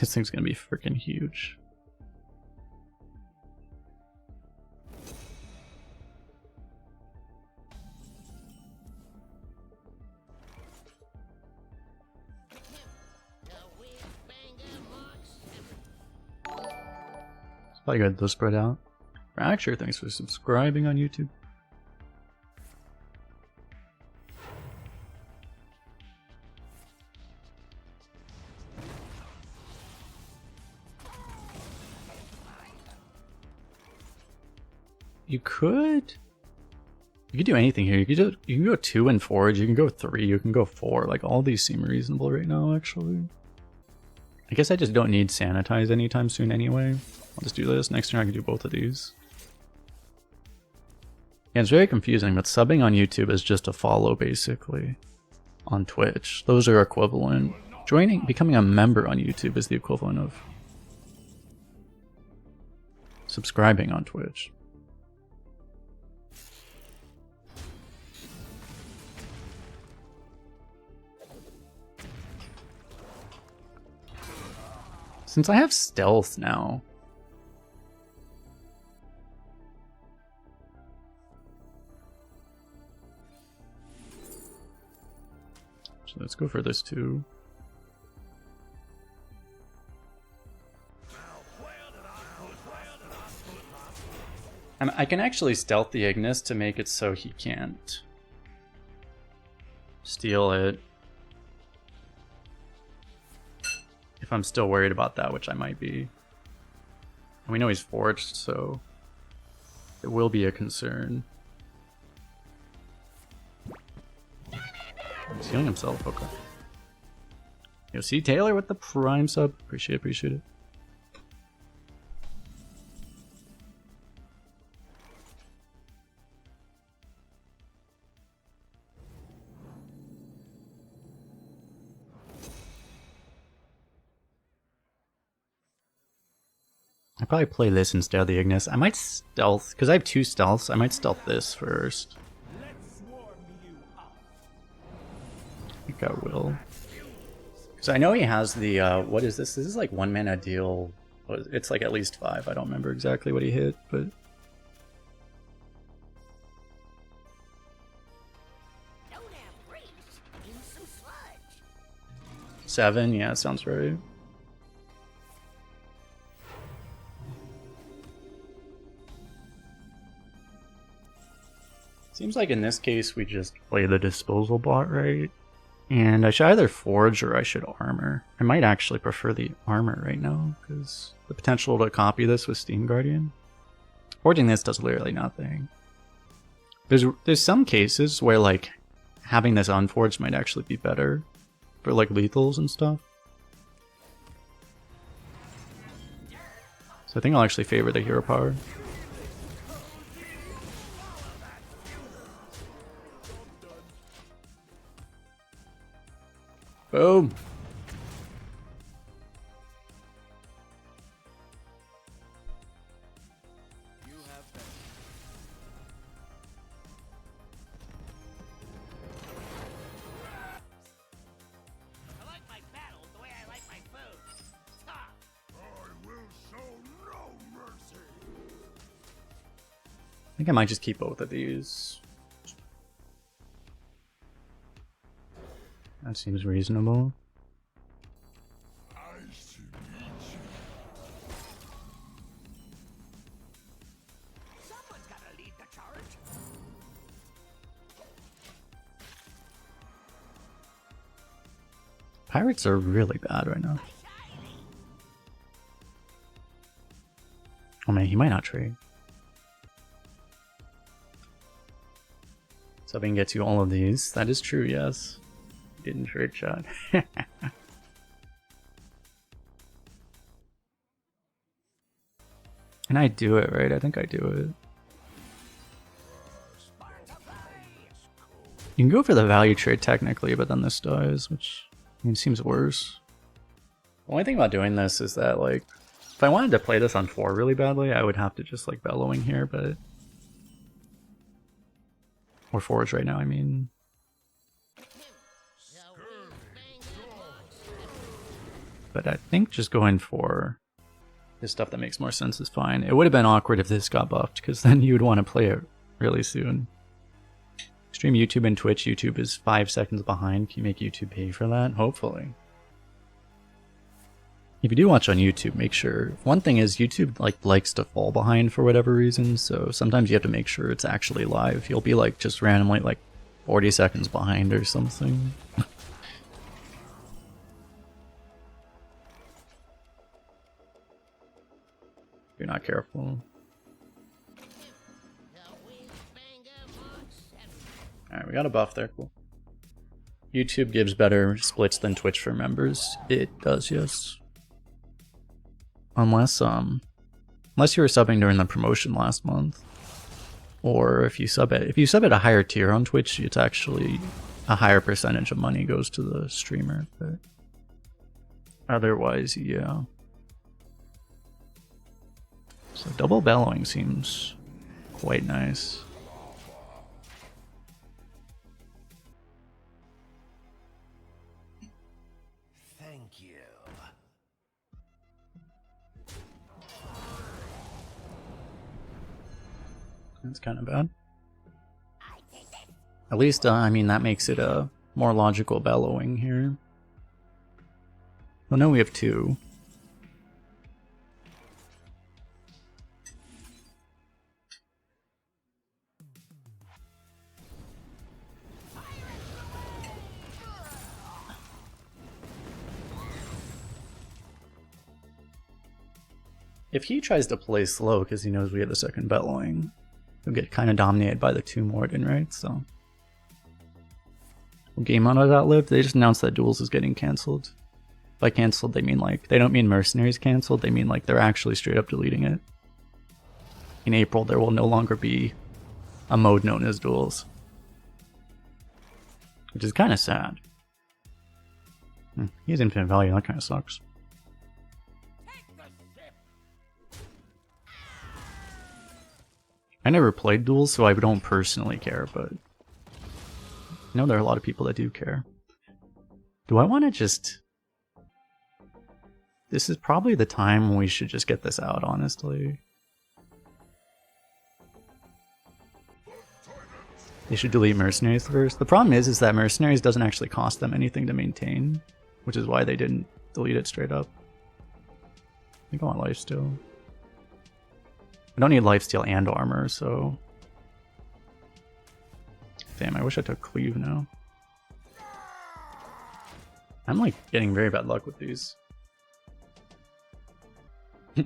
This thing's gonna be freaking huge. Probably got those spread out. Fracture, thanks for subscribing on YouTube. You could do anything here. You can go 2 and forge. You can go 3. You can go 4. Like all these seem reasonable right now, actually. I guess I just don't need sanitize anytime soon anyway. I'll just do this. Next turn I can do both of these. Yeah, it's very confusing, but subbing on YouTube is just a follow basically. On Twitch, those are equivalent. Becoming a member on YouTube is the equivalent of subscribing on Twitch. Since I have stealth now. So let's go for this too. I can actually stealth the Ignis to make it so he can't steal it. If I'm still worried about that, which I might be. And we know he's forged, so it will be a concern. He's healing himself, okay. Yo, see Taylor with the Prime sub. Appreciate it. I probably play this instead of the Ignis. I might stealth, because I have 2 stealths, I might stealth this first. I think I will. Because I know he has the, what is this? This is like 1 mana deal. It's like at least 5. I don't remember exactly what he hit, but... Don't have grease. Use some sludge. 7, yeah, sounds right. Seems like in this case we just play the disposal bot, right? And I should either forge or I should armor. I might actually prefer the armor right now, because the potential to copy this with Steam Guardian. Forging this does literally nothing. There's some cases where like having this unforged might actually be better for like lethals and stuff. So I think I'll actually favor the hero power. Boom. I like my battles the way I like my food. Stop. I will show no mercy. I think I might just keep both of these. That seems reasonable. I should eat you. Pirates are really bad right now. Oh man, he might not trade. Subbing gets you all of these. That is true, yes. Didn't trade, chat. And I do it, right? I think I do it. You can go for the value trade technically, but then this dies, which I mean, seems worse. The only thing about doing this is that, like, if I wanted to play this on 4 really badly, I would have to just, like, bellowing here, but... Or 4s right now, I mean... But I think just going for this stuff that makes more sense is fine. It would have been awkward if this got buffed, because then you would want to play it really soon. Stream YouTube and Twitch. YouTube is 5 seconds behind. Can you make YouTube pay for that? Hopefully. If you do watch on YouTube, make sure... One thing is YouTube likes to fall behind for whatever reason, so sometimes you have to make sure it's actually live. You'll be like just randomly like 40 seconds behind or something. You're not careful. Alright, we got a buff there, cool. YouTube gives better splits than Twitch for members. It does, yes. Unless you were subbing during the promotion last month. Or if you sub at a higher tier on Twitch, it's actually a higher percentage of money goes to the streamer, but otherwise, yeah. So double bellowing seems quite nice. Thank you. That's kind of bad. At least, I mean, that makes it a more logical bellowing here. Well, no, we have 2. If he tries to play slow because he knows we have the second bellowing, he'll get kind of dominated by the 2 Morden, right? So, well, game on has outlived. They just announced that Duels is getting cancelled. By cancelled, they mean like, they don't mean Mercenaries cancelled, they mean like they're actually straight up deleting it. In April, there will no longer be a mode known as Duels. Which is kind of sad. He has infinite value, that kind of sucks. I never played Duels, so I don't personally care, but I know there are a lot of people that do care. Do I want to just... This is probably the time when we should just get this out, honestly. They should delete Mercenaries first. The problem is that Mercenaries doesn't actually cost them anything to maintain, which is why they didn't delete it straight up. I think I want lifesteal. I don't need lifesteal and armor, so... Damn, I wish I took cleave now. I'm like getting very bad luck with these.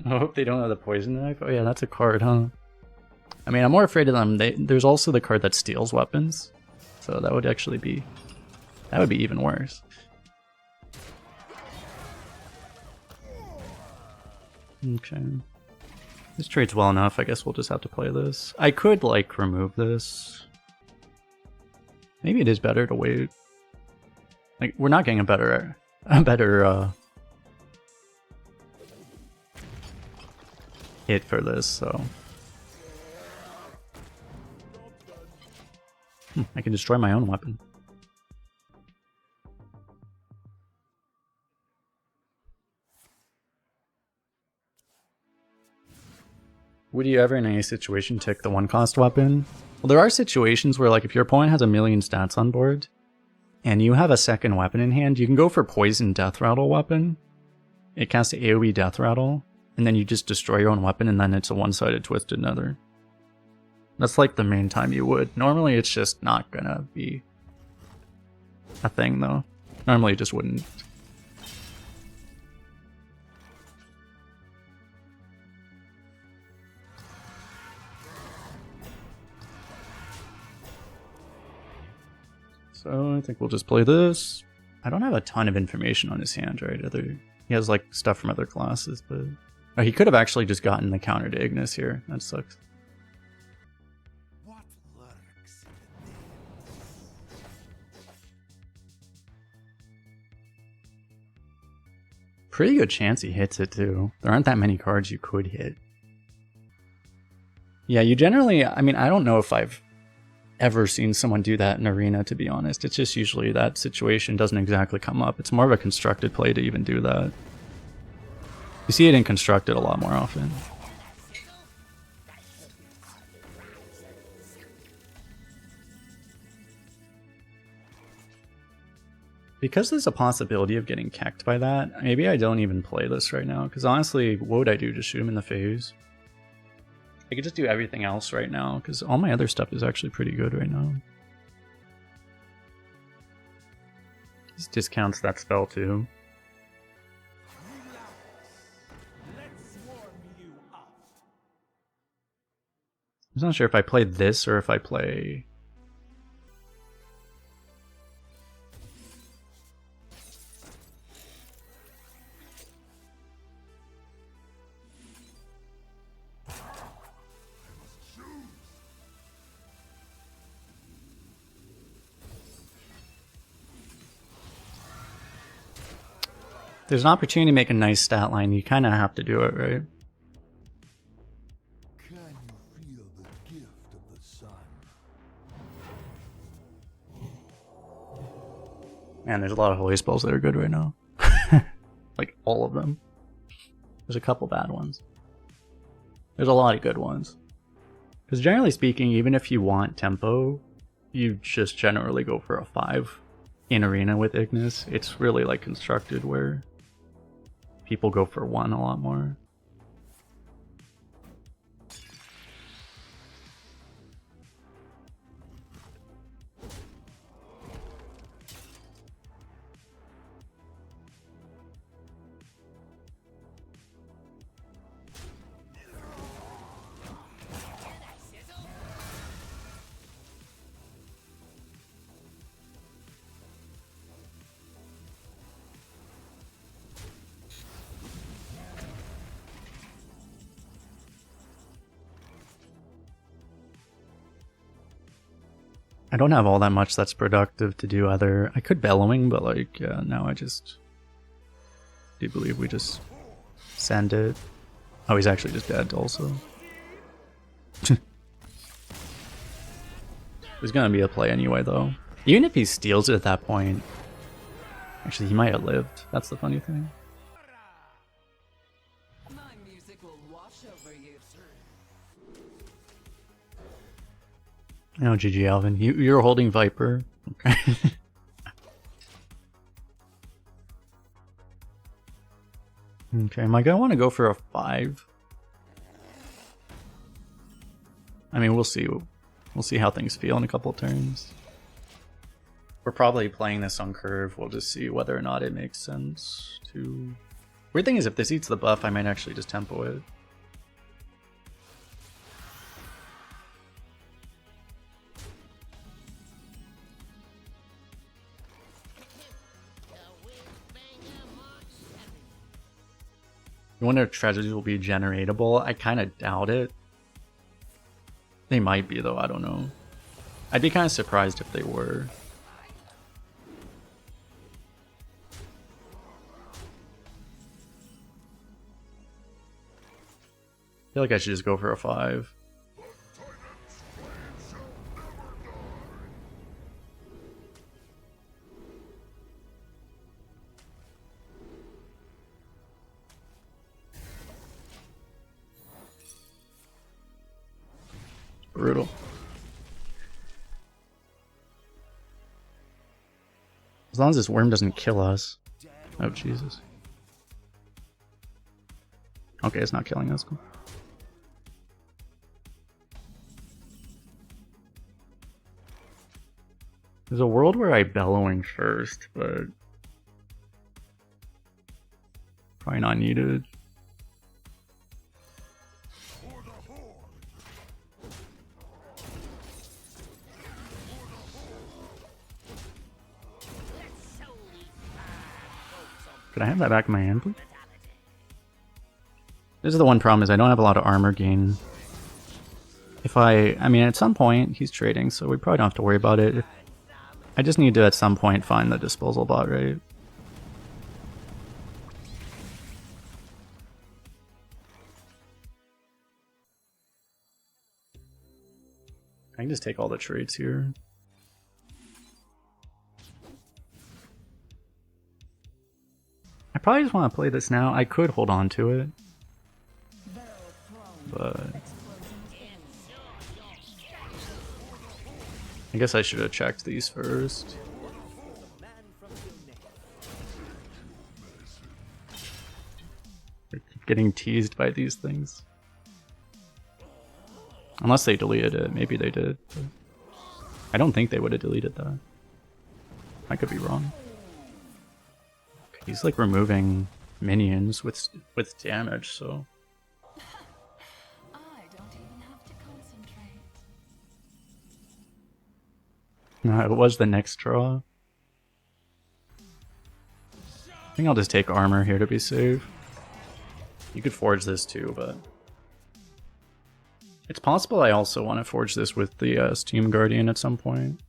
I hope they don't have the poison knife. Oh yeah, that's a card, huh? I mean, I'm more afraid of them. There's also the card that steals weapons. So that would actually be... That would be even worse. Okay. This trade's well enough, I guess we'll just have to play this. I could, like, remove this. Maybe it is better to wait. Like, we're not getting a better hit for this, so... I can destroy my own weapon. Would you ever in any situation take the 1-cost weapon? Well, there are situations where, like, if your opponent has 1,000,000 stats on board, and you have a second weapon in hand, you can go for Poison Death Rattle weapon. It casts AoE Death Rattle, and then you just destroy your own weapon, and then it's a one-sided Twisted Nether. That's like the main time you would. Normally it's just not gonna be a thing, though. Normally it just wouldn't So I think we'll just play this. I don't have a ton of information on his hand, right? He has like stuff from other classes, but oh, he could have actually just gotten the counter to Ignis here. That sucks. What lurks in the Pretty good chance he hits it too. There aren't that many cards you could hit. Yeah, you generally, I mean, I don't know if I've ever seen someone do that in Arena, to be honest. It's just usually that situation doesn't exactly come up. It's more of a constructed play to even do that. You see it in constructed a lot more often. Because there's a possibility of getting kecked by that, maybe I don't even play this right now. Because honestly, what would I do? Just shoot him in the face? I could just do everything else right now, because all my other stuff is actually pretty good right now. This discounts that spell too. Let's warm you up. I'm not sure if I play this or if I play... There's an opportunity to make a nice stat line, you kind of have to do it, right? Can you feel the gift of the sun? Man, there's a lot of holy spells that are good right now. Like, all of them. There's a couple bad ones. There's a lot of good ones. Because generally speaking, even if you want tempo, you just generally go for a 5 in Arena with Ignis. It's really like constructed where people go for 1 a lot more. I don't have all that much that's productive to do other... I could Bellowing, but like, no, I just... do believe we just send it. Oh, he's actually just dead also. It was gonna be a play anyway, though. Even if he steals it at that point... Actually, he might have lived. That's the funny thing. My music will wash over you. Oh, GG Alvin. You're holding Viper. Okay. Okay, am I gonna want to go for a 5? I mean, we'll see. We'll see how things feel in a couple of turns. We're probably playing this on curve. We'll just see whether or not it makes sense to... Weird thing is, if this eats the buff, I might actually just tempo it. I wonder if treasures will be generatable. I kind of doubt it. They might be, though. I don't know. I'd be kind of surprised if they were. I feel like I should just go for a 5. Brutal. As long as this worm doesn't kill us. Oh, Jesus. Okay, it's not killing us. Cool. There's a world where I Bellowing first, but probably not needed. Could I have that back in my hand, please? This is the one problem, is I don't have a lot of armor gain. If I mean, at some point, he's trading, so we probably don't have to worry about it. I just need to, at some point, find the disposal bot, right? I can just take all the trades here. I probably just want to play this now. I could hold on to it, but I guess I should have checked these first. I keep getting teased by these things. Unless they deleted it. Maybe they did. But I don't think they would have deleted that. I could be wrong. Okay, he's like removing minions with damage, so... I don't even have to concentrate. No, it was the next draw. I think I'll just take armor here to be safe. You could forge this too, but... It's possible I also want to forge this with the Steam Guardian at some point.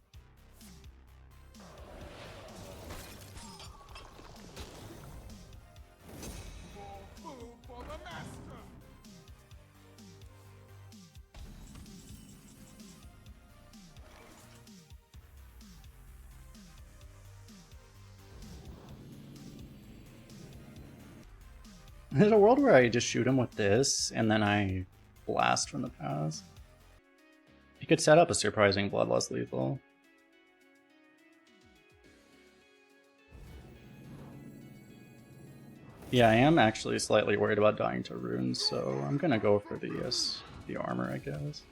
There's a world where I just shoot him with this, and then I blast from the pass. You could set up a surprising bloodlust lethal. Yeah, I am actually slightly worried about dying to runes, so I'm gonna go for the armor, I guess.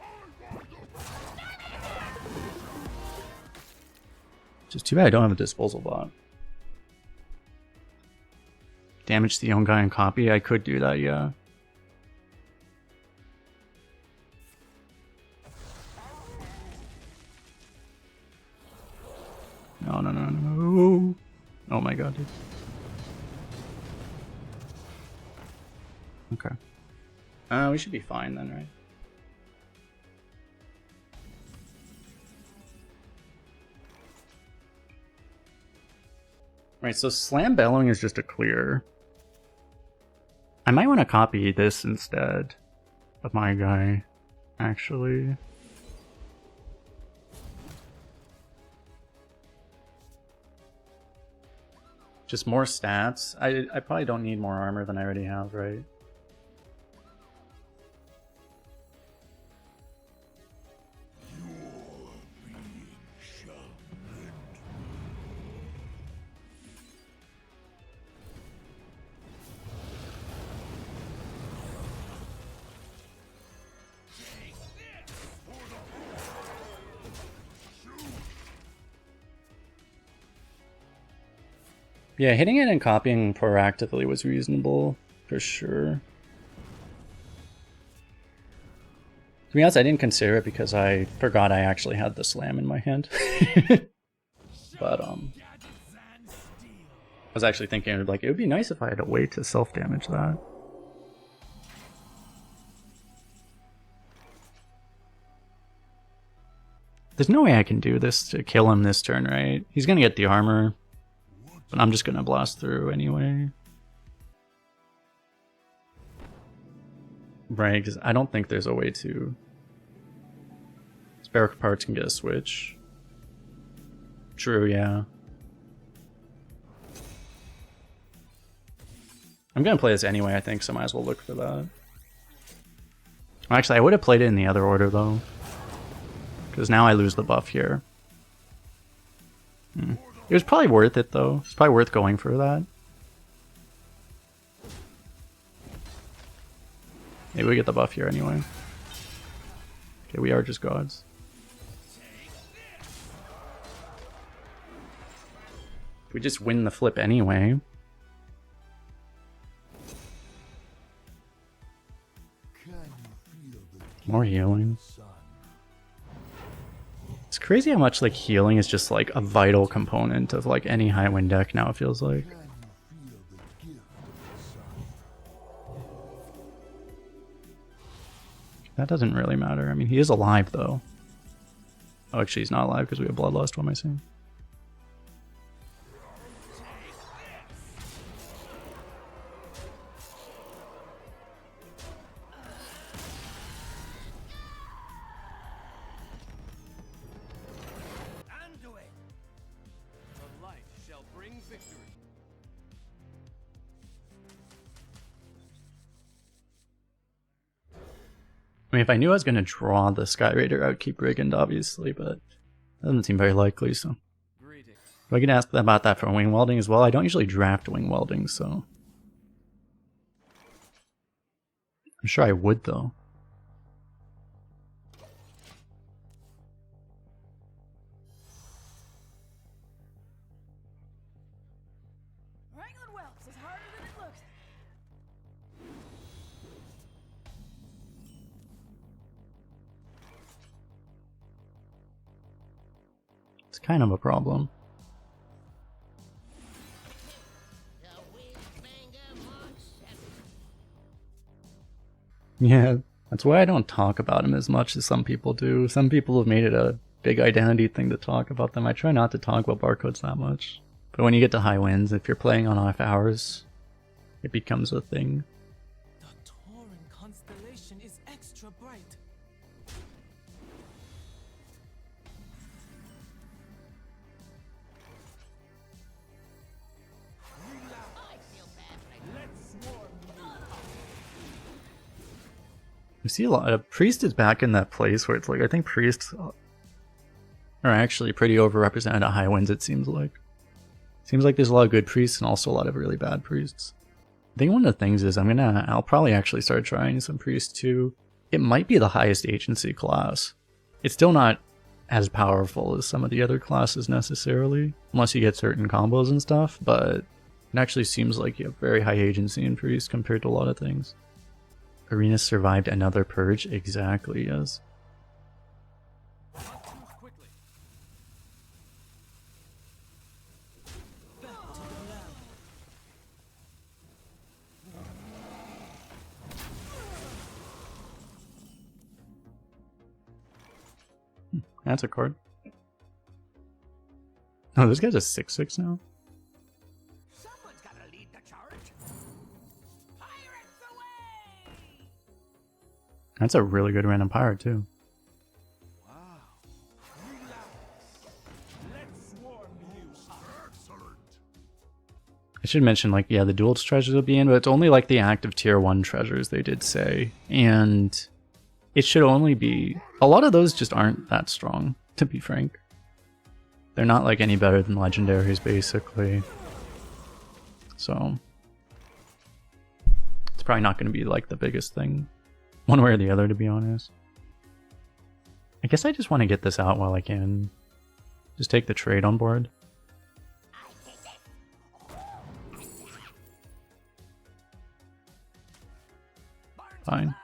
Just too bad I don't have a disposal bot. Damage the own guy and copy? I could do that, yeah. No, no, no, no. Oh my god, dude. Okay. We should be fine then, right? Right, so Slam Bellowing is just a clear. I might want to copy this instead of my guy, actually. Just more stats. I probably don't need more armor than I already have, right? Yeah, hitting it and copying proactively was reasonable, for sure. To be honest, I didn't consider it because I forgot I actually had the slam in my hand. But, I was actually thinking, like, it would be nice if I had a way to self-damage that. There's no way I can do this to kill him this turn, right? He's gonna get the armor. But I'm just gonna blast through anyway. Right, because I don't think there's a way to... Spare parts can get a switch. True, yeah. I'm gonna play this anyway, I think, so might as well look for that. Actually, I would have played it in the other order, though. Because now I lose the buff here. It was probably worth it, though. It's probably worth going for that. Maybe we get the buff here anyway. Okay, we are just gods. If we just win the flip anyway. More healing. It's crazy how much like healing is just like a vital component of like any high win deck now, it feels like. That doesn't really matter. I mean, he is alive though. Oh, actually he's not alive because we have Bloodlust. What am I saying? Undo it. The light shall bring victory. I mean, if I knew I was going to draw the Sky Raider, I would keep Brigand, obviously, but that doesn't seem very likely, so. Greetings. But I can ask about that for Wing Welding as well. I don't usually draft Wing Welding, so. I'm sure I would, though. Wrangling whelps is harder than it looks. It's kind of a problem. Yeah, that's why I don't talk about him as much as some people do. Some people have made it a big identity thing to talk about them. I try not to talk about barcodes that much. But when you get to high winds, if you're playing on off hours, it becomes a thing. The Tauran constellation is extra bright. You see a lot of Priest is back in that place where it's like, I think Priests are actually pretty overrepresented at high winds, it seems like. Seems like there's a lot of good Priests and also a lot of really bad Priests. I think one of the things is I'll probably actually start trying some Priests too. It might be the highest agency class. It's still not as powerful as some of the other classes necessarily, unless you get certain combos and stuff, but it actually seems like you have very high agency in Priest compared to a lot of things. Arena survived another purge? Exactly, yes. Quickly. Back to the lab. That's a card. Oh, this guy's a 6/6 now? Someone's got to lead the charge. Pirates away! That's a really good random pirate too. Wow. Let's swarm you. Excellent. I should mention, like, yeah, the dual treasures will be in, but it's only like the active tier 1 treasures, they did say. And it should only be... A lot of those just aren't that strong, to be frank. They're not like any better than legendaries, basically. So it's probably not going to be like the biggest thing, one way or the other, to be honest. I guess I just want to get this out while I can. Just take the trade on board. Fine.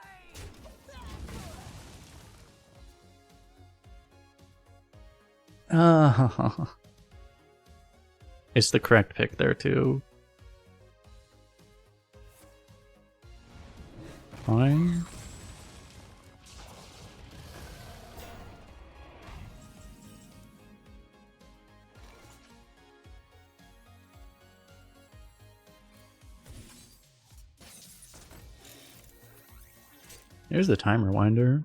It's the correct pick there too. Fine. Here's the time rewinder.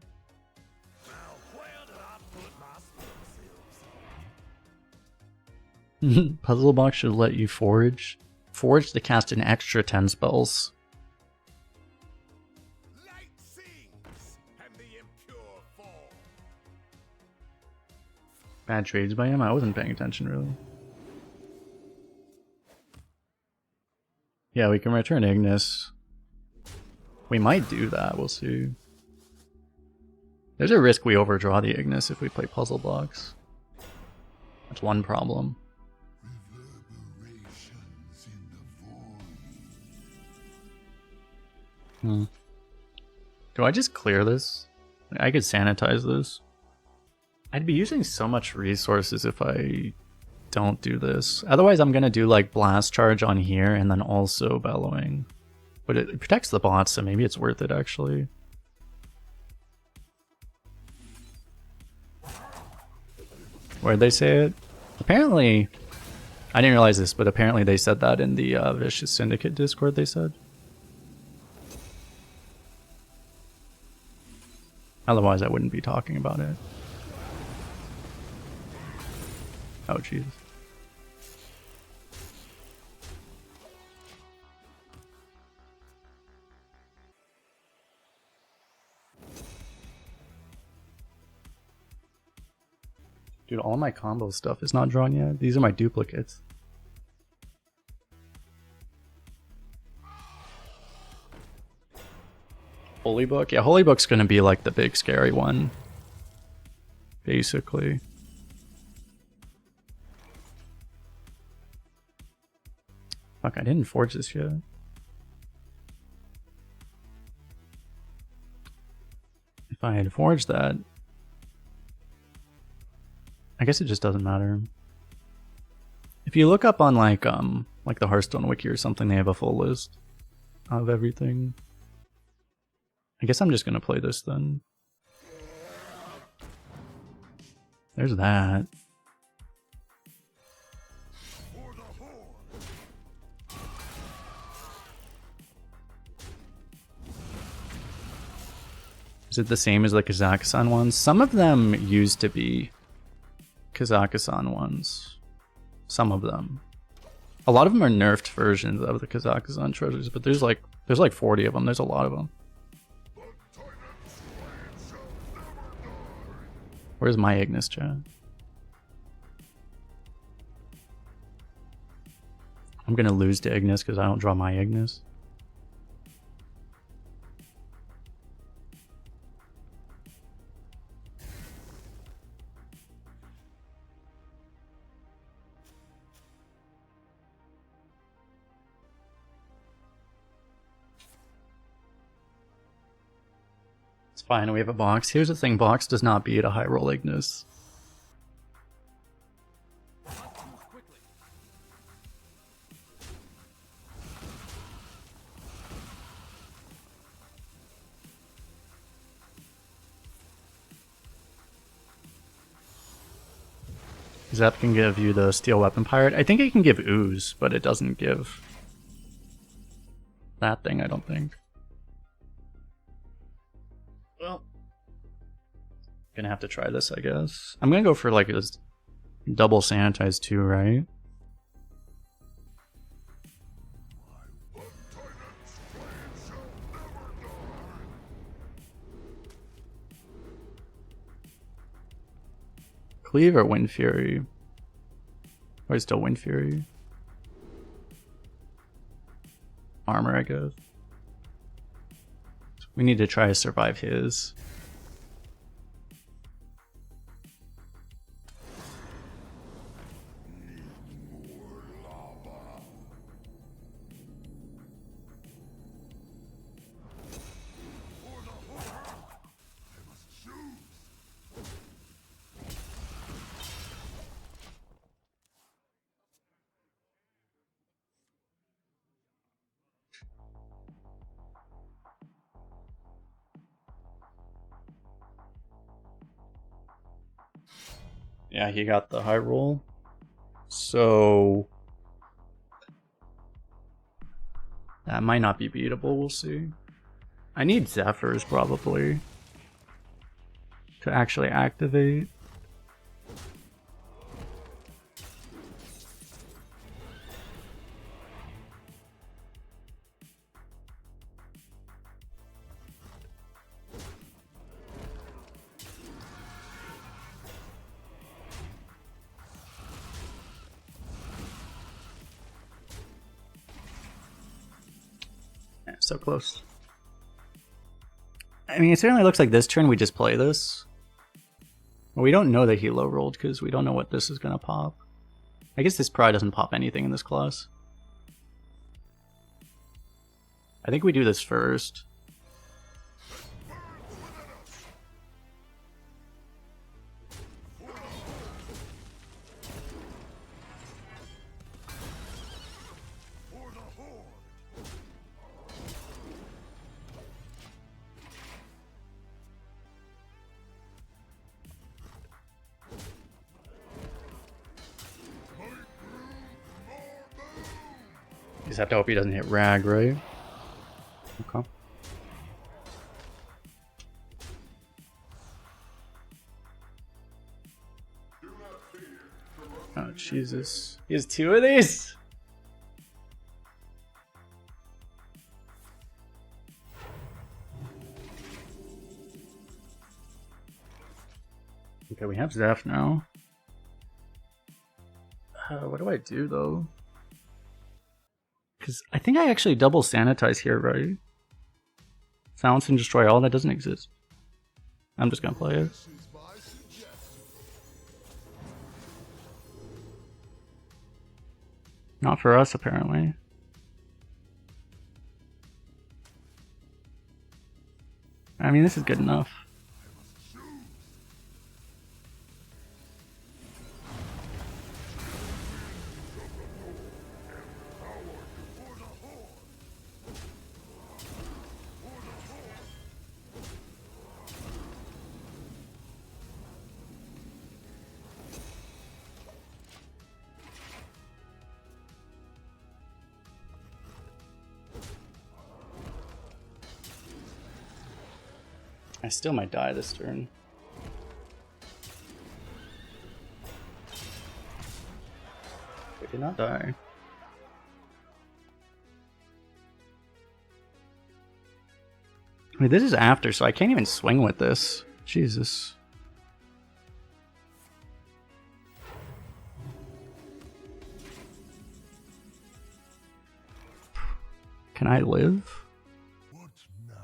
Puzzle box should let you forage. Forage to cast an extra 10 spells. Light sings, and the impure fall. Bad trades by him? I wasn't paying attention really. Yeah, we can return Ignis. We might do that, we'll see. There's a risk we overdraw the Ignis if we play puzzle blocks. That's one problem. Reverberations in the void. Do I just clear this? I could sanitize this. I'd be using so much resources if I don't do this. Otherwise I'm gonna do like blast charge on here and then also bellowing. But it protects the bots, so maybe it's worth it actually. Where'd they say it? Apparently, I didn't realize this, but apparently they said that in the Vicious Syndicate Discord, they said. Otherwise, I wouldn't be talking about it. Oh, Jesus. Dude, all my combo stuff is not drawn yet. These are my duplicates. Holy Book? Yeah, Holy Book's gonna be like the big scary one. Basically. Fuck, I didn't forge this yet. If I had forged that, I guess it just doesn't matter. If you look up on like the Hearthstone wiki or something, they have a full list of everything. I guess I'm just gonna play this then. There's that. Is it the same as the Kazakhstan ones? Some of them used to be Kazakhstan ones. Some of them. A lot of them are nerfed versions of the Kazakhstan treasures, but there's like 40 of them. There's a lot of them. Where's my Ignis, chat? I'm gonna lose to Ignis because I don't draw my Ignis. It's fine, we have a box. Here's the thing, box does not beat a high roll Ignis. Zep can give you the Steel Weapon Pirate. I think it can give Ooze, but it doesn't give that thing, I don't think. Well, gonna have to try this, I guess. I'm gonna go for like this double sanitize too, right? Cleave or Wind Fury? Or still Wind Fury? Armor, I guess. We need to try to survive his. Yeah, he got the high roll. So that might not be beatable, we'll see. I need Zephyrs probably to actually activate. So close. I mean, it certainly looks like this turn we just play this. Well, we don't know that he low rolled because we don't know what this is going to pop. I guess this probably doesn't pop anything in this class. I think we do this first. Just have to hope he doesn't hit Rag, right? Okay. Oh, Jesus. He has 2 of these? Okay, we have Zeph now. What do I do, though? Because I think I actually double sanitize here, right? Silence and destroy all? That doesn't exist. I'm just gonna play it. This is my suggestion. Not for us, apparently. I mean, this is good enough. I still might die this turn. We did not die. I mean, this is after, so I can't even swing with this. Jesus. Can I live? What now?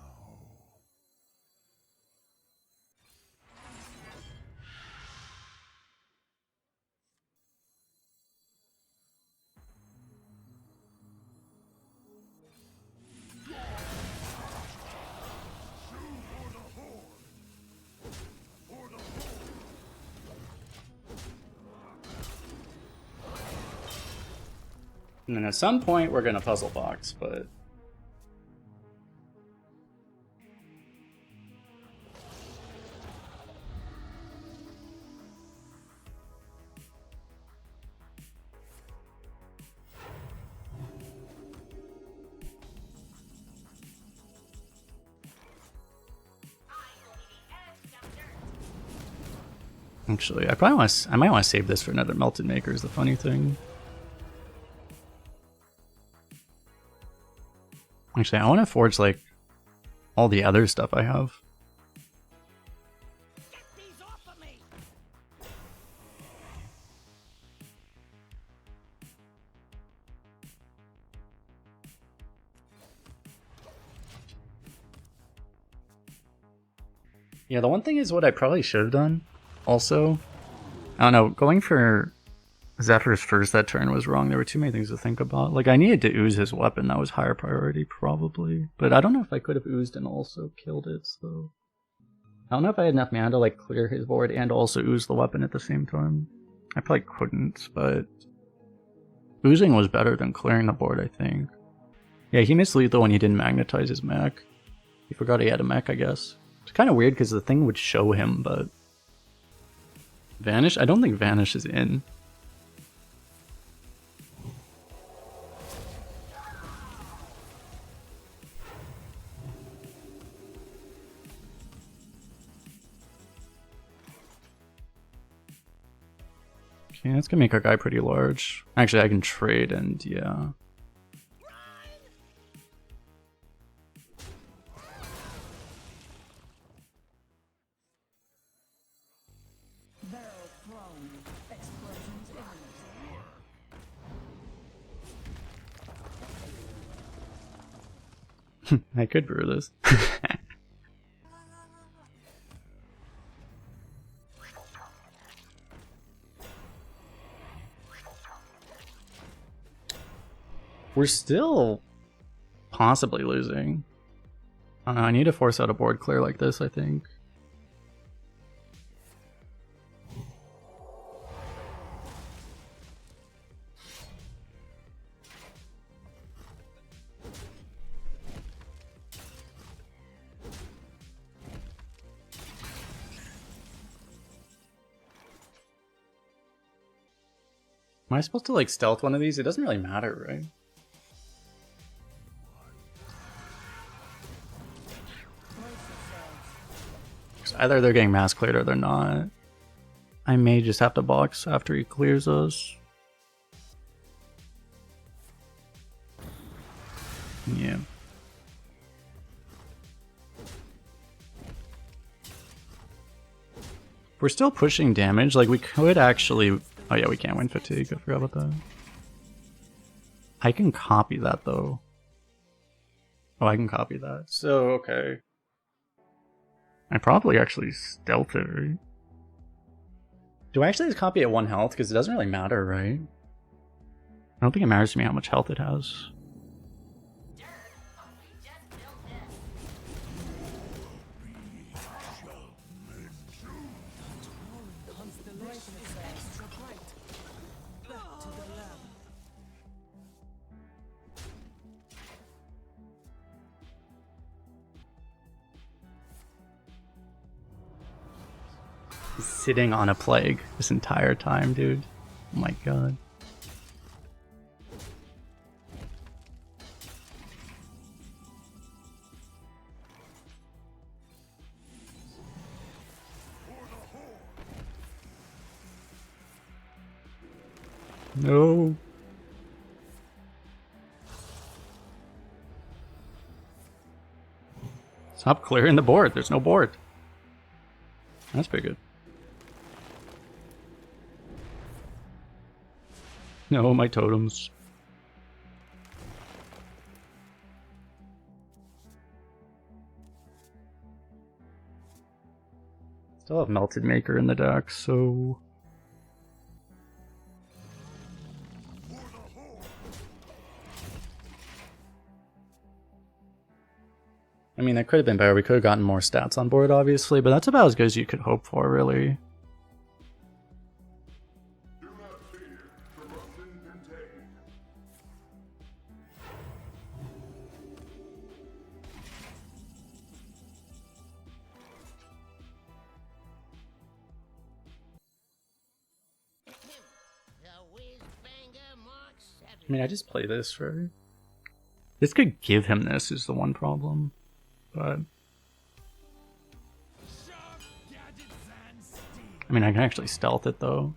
And then at some point we're gonna puzzle box, but actually, I might want to save this for another Melted Maker is the funny thing. Actually, I want to forge, like, all the other stuff I have. Get these off of me! Yeah, the one thing is what I probably should have done, also. I don't know, going for Zephyr's first that turn was wrong. There were too many things to think about. Like, I needed to ooze his weapon. That was higher priority, probably. But I don't know if I could have oozed and also killed it, so... I don't know if I had enough mana to, like, clear his board and also ooze the weapon at the same time. I probably couldn't, but... Oozing was better than clearing the board, I think. Yeah, he missed lethal when he didn't magnetize his mech. He forgot he had a mech, I guess. It's kind of weird because the thing would show him, but... Vanish? I don't think Vanish is in. Okay, that's gonna make our guy pretty large. Actually, I can trade and yeah. Barrel thrown. Explosions imminent. I could brew this. We're still possibly losing. I don't know, I need to force out a board clear like this, I think. Am I supposed to like stealth one of these? It doesn't really matter, right? Either they're getting mass cleared or they're not. I may just have to box after he clears us. Yeah. We're still pushing damage. Like, we could actually... Oh yeah, we can't win fatigue. I forgot about that. I can copy that, though. Oh, I can copy that. So, okay. I probably actually stealth it, right? Do I actually just copy at 1 health? Because it doesn't really matter, right? I don't think it matters to me how much health it has. He's sitting on a plague this entire time, dude. Oh my god. No. Stop clearing the board. There's no board. That's pretty good. No, my totems. Still have Melted Maker in the deck, so... I mean, that could have been better. We could have gotten more stats on board, obviously, but that's about as good as you could hope for, really. Do not fear. Corruption contained. I mean, I just play this for... This could give him this, is the one problem. But... I mean, I can actually stealth it, though.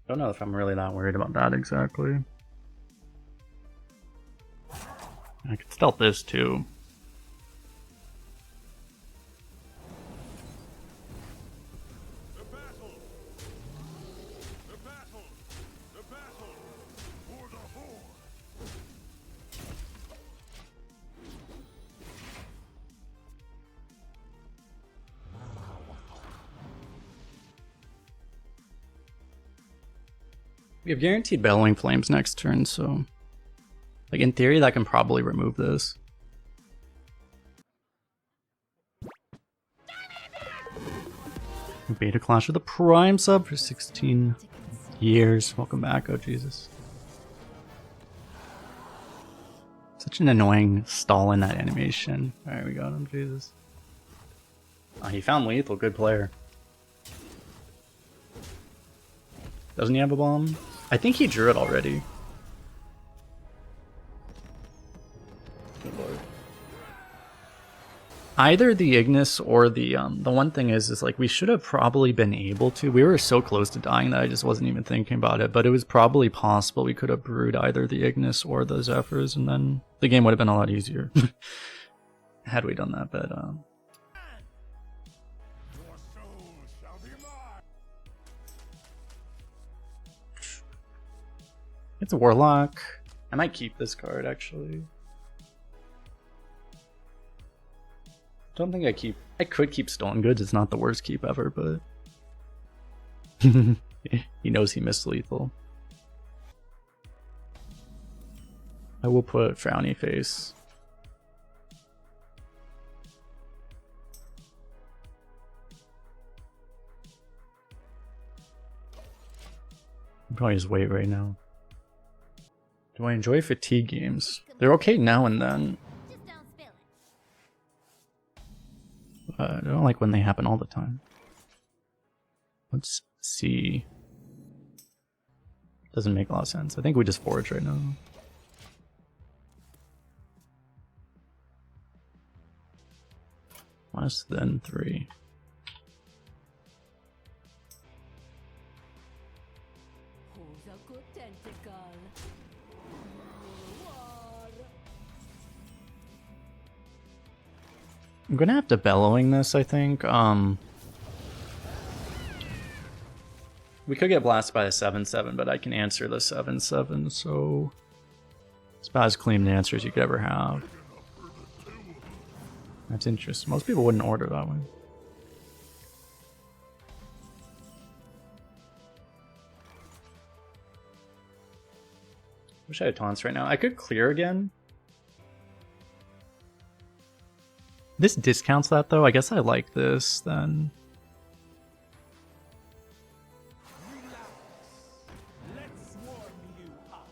Don't know if I'm really that worried about that exactly. I could stealth this, too. We have guaranteed Bellowing Flames next turn, so... Like, in theory, that can probably remove this. Beta Clash with the Prime sub for 16 years. Welcome back, oh Jesus. Such an annoying stall in that animation. Alright, we got him, Jesus. Oh, he found lethal, good player. Doesn't he have a bomb? I think he drew it already. Good lord. Either the Ignis or the one thing is like we should have probably been able to. We were so close to dying that I just wasn't even thinking about it, but it was probably possible we could have brewed either the Ignis or the Zephyrs, and then the game would have been a lot easier had we done that. But it's a Warlock. I might keep this card, actually. Don't think I keep... I could keep Stolen Goods. It's not the worst keep ever, but... he knows he missed lethal. I will put Frowny Face. I'll probably just wait right now. Do I enjoy fatigue games? They're okay now and then. Just don't spill it. I don't like when they happen all the time. Let's see. Doesn't make a lot of sense. I think we just forage right now. Less than 3. I'm gonna have to bellowing this, I think. We could get blasted by a 7/7, but I can answer the 7/7, so it's about as clean an answer as you could ever have. That's interesting. Most people wouldn't order that way. Wish I had taunts right now. I could clear again. This discounts that though. I guess I like this then. Let's warm you up.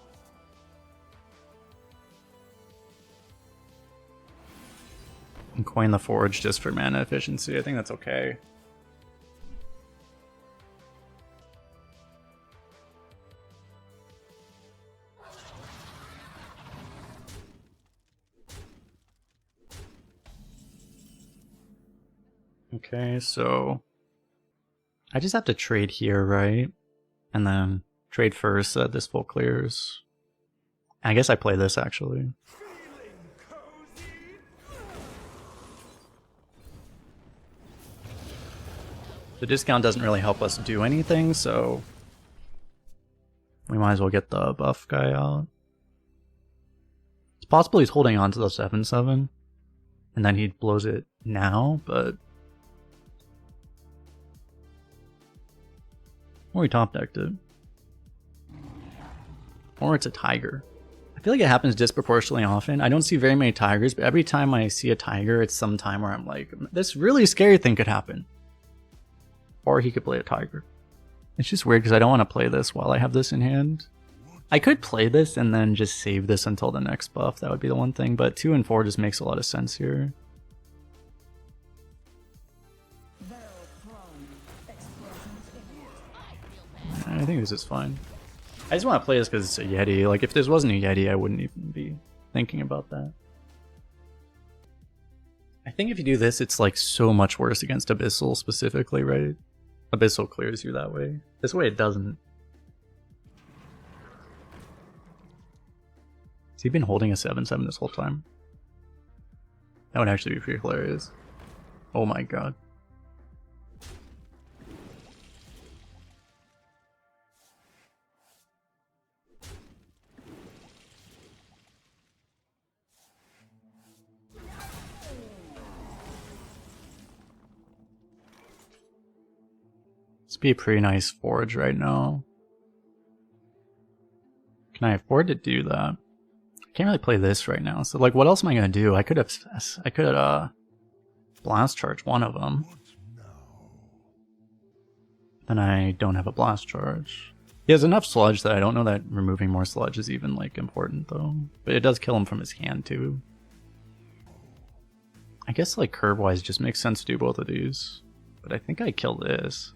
And coin the forge just for mana efficiency. I think that's okay. Okay, so I just have to trade here, right? And then trade first so that this full clears. I guess I play this actually. The discount doesn't really help us do anything, so we might as well get the buff guy out. It's possible he's holding on to the 7/7, and then he blows it now, but... Or he top decked it. Or it's a tiger. I feel like it happens disproportionately often. I don't see very many tigers, but every time I see a tiger, it's some time where I'm like, this really scary thing could happen. Or he could play a tiger. It's just weird because I don't want to play this while I have this in hand. I could play this and then just save this until the next buff. That would be the one thing, but 2 and 4 just makes a lot of sense here. I think this is fine. I just want to play this because it's a Yeti. Like, if this wasn't a Yeti, I wouldn't even be thinking about that. I think if you do this, it's like so much worse against Abyssal specifically, right? Abyssal clears you that way. This way it doesn't. Has he been holding a 7/7 this whole time? That would actually be pretty hilarious. Oh my god. This would be a pretty nice forge right now. Can I afford to do that? I can't really play this right now. So like, what else am I gonna do? I could blast charge one of them. Then I don't have a blast charge. He has enough sludge that I don't know that removing more sludge is even like important though. But it does kill him from his hand too. I guess like curve wise, it just makes sense to do both of these. But I think I kill this.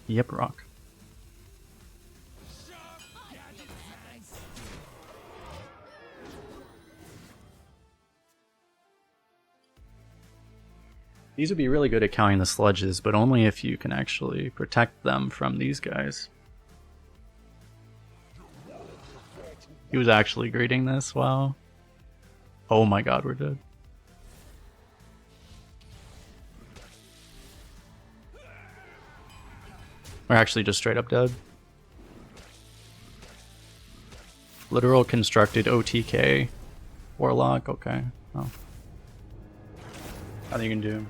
Yep, rock. These would be really good at counting the sludges, but only if you can actually protect them from these guys. He was actually greeting this, wow. Oh my god, we're dead. We're actually just straight up dead. Literal constructed OTK. Warlock, okay. Oh. Nothing you can do.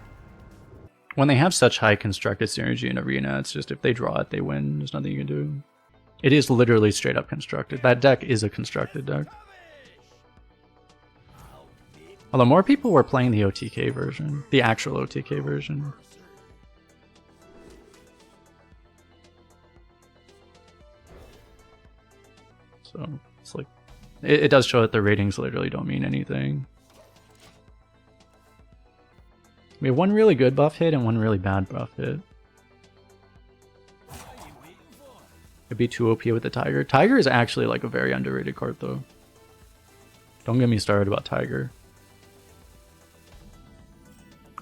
When they have such high constructed synergy in Arena, it's just if they draw it, they win. There's nothing you can do. It is literally straight up constructed. That deck is a constructed deck. Although more people were playing the OTK version. The actual OTK version. So, it's like, it does show that the ratings literally don't mean anything. We have one really good buff hit and one really bad buff hit. It'd be too OP with the Tiger. Tiger is actually like a very underrated card though. Don't get me started about Tiger.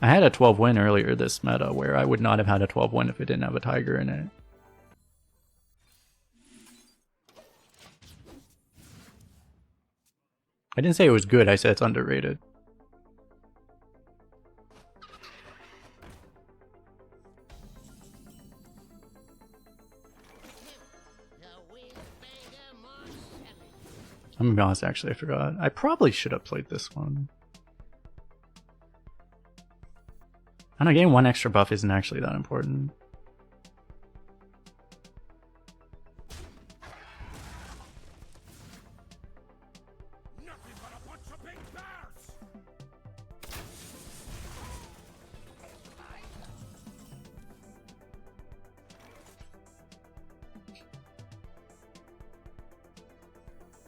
I had a 12 win earlier this meta where I would not have had a 12 win if it didn't have a tiger in it. I didn't say it was good, I said it's underrated. I'm gonna be honest, actually, I forgot. I probably should have played this one. I don't know, getting one extra buff isn't actually that important. Nothing but a bunch of big bears!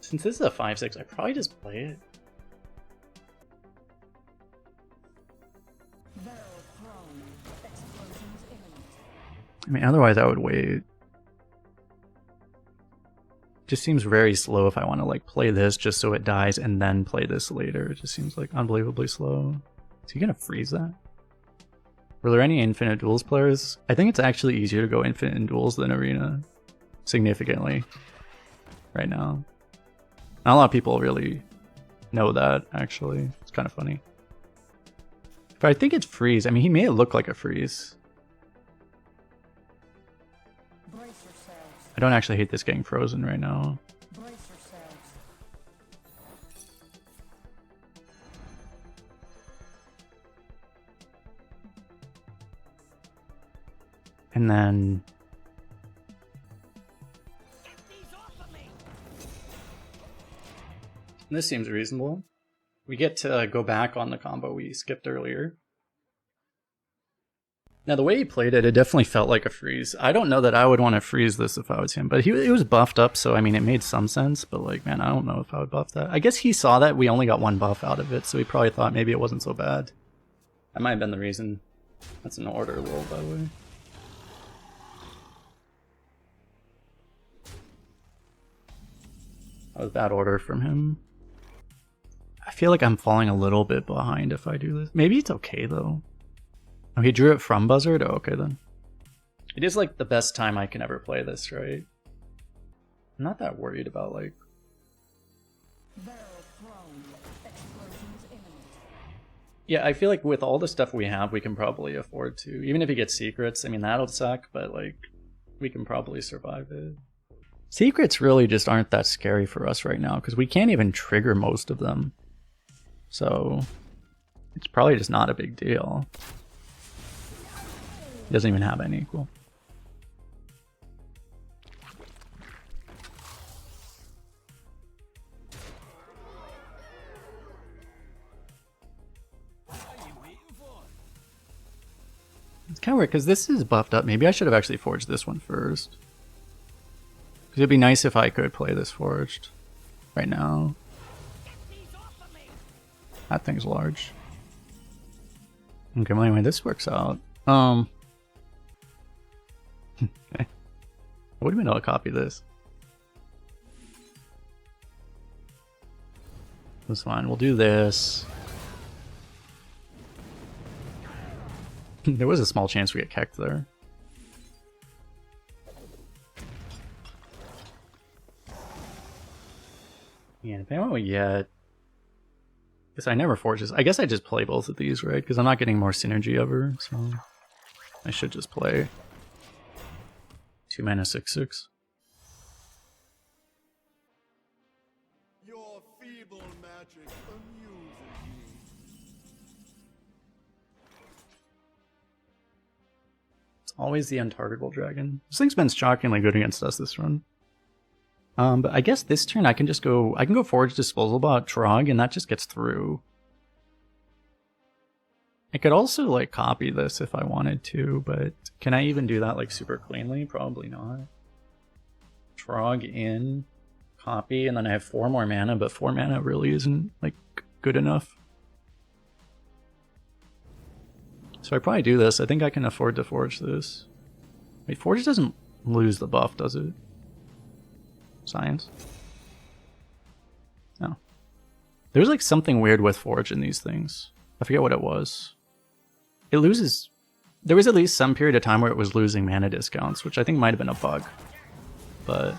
Since this is a 5-6, I probably just play it. I mean, otherwise I would wait. Just seems very slow if I want to like play this just so it dies and then play this later. It just seems like unbelievably slow. Is he gonna freeze that? Were there any infinite duels players? I think it's actually easier to go infinite in duels than arena. Significantly. Right now. Not a lot of people really know that, actually. It's kind of funny. But I think it's freeze. I mean, he made it look like a freeze. I don't actually hate this getting frozen right now. And then... this seems reasonable. We get to go back on the combo we skipped earlier. Now, the way he played it, it definitely felt like a freeze. I don't know that I would want to freeze this if I was him, but he was buffed up, so I mean, it made some sense, but like, man, I don't know if I would buff that. I guess he saw that we only got one buff out of it, so he probably thought maybe it wasn't so bad. That might have been the reason. That's an order roll, by the way. That was bad order from him. I feel like I'm falling a little bit behind if I do this. Maybe it's okay, though. Oh, he drew it from Buzzard? Oh, okay, then. It is, like, the best time I can ever play this, right? I'm not that worried about, like... yeah, I feel like with all the stuff we have, we can probably afford to. Even if he gets secrets, I mean, that'll suck, but, like, we can probably survive it. Secrets really just aren't that scary for us right now, because we can't even trigger most of them. So, it's probably just not a big deal. He doesn't even have any equal. It's kind of weird, because this is buffed up. Maybe I should have actually forged this one first. Because it'd be nice if I could play this forged right now. That thing's large. Okay, well anyway, this works out. I wouldn't even know how to copy this. That's fine, we'll do this. There was a small chance we get kecked there. Yeah, depending on what we get. Guess I never forge this. I guess I just play both of these, right? Because I'm not getting more synergy ever, so I should just play 2 mana 6/6. Your feeble magic amuses me. It's always the untargetable dragon. This thing's been shockingly good against us this run. But I guess this turn I can just go... I can go Forge Disposal Bot Trog, and that just gets through. I could also, like, copy this if I wanted to, but can I even do that, like, super cleanly? Probably not. Trog in, copy, and then I have 4 more mana, but 4 mana really isn't, like, good enough. So I probably do this. I think I can afford to Forge this. Wait, Forge doesn't lose the buff, does it? Science? No. There's like something weird with Forge in these things. I forget what it was. it loses. There was at least some period of time where it was losing mana discounts, which I think might have been a bug. But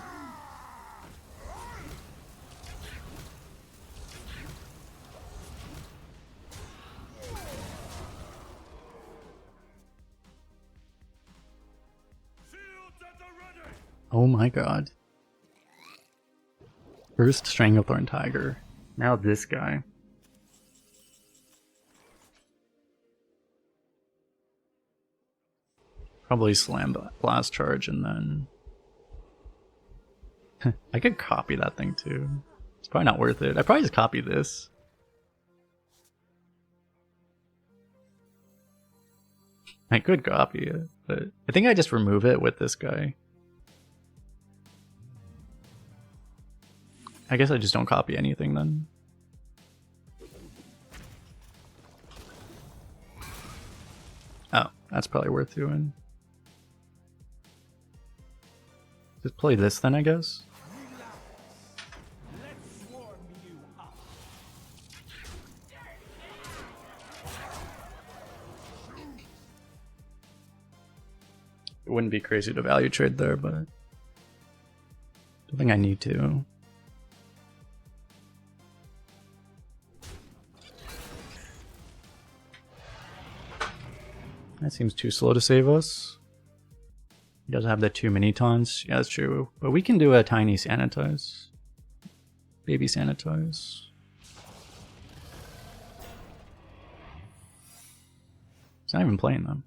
oh my god. First Stranglethorn Tiger. Now this guy. Probably slam blast charge and then I could copy that thing too. It's probably not worth it. I probably just copy this. I could copy it, but I think I just remove it with this guy. I guess I just don't copy anything then. Oh, that's probably worth doing. Just play this then, I guess. It wouldn't be crazy to value trade there, but I don't think I need to. That seems too slow to save us. He doesn't have the 2 mini taunts. Yeah, that's true. But we can do a tiny sanitize. Baby sanitize. He's not even playing them.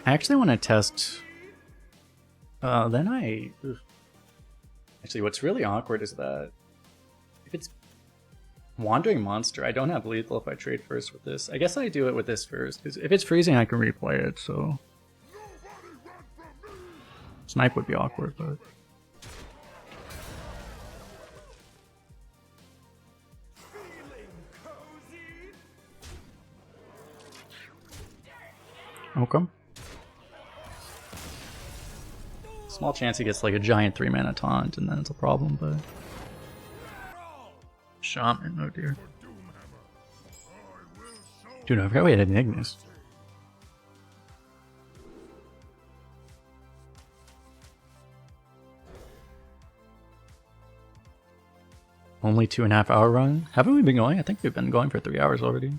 I actually want to test. Actually, what's really awkward is that if it's Wandering Monster, I don't have lethal if I trade first with this. I guess I do it with this first, because if it's freezing, I can replay it, so... Snipe would be awkward, but... Okay. Small chance he gets like a giant 3-mana taunt, and then it's a problem, but... Shaman, oh dear. Dude, I forgot we had an Ignis. Only 2.5 hour run? Haven't we been going? I think we've been going for 3 hours already.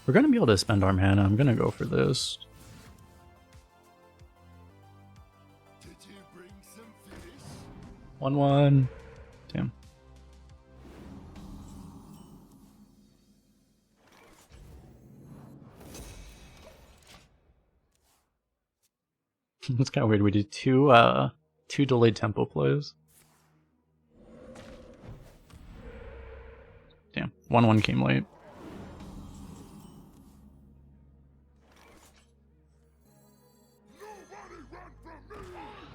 We're gonna be able to spend our mana. I'm gonna go for this. Did you bring some fish? 1/1. Damn. It's kind of weird. We did two delayed tempo plays. Damn. 1/1 came late.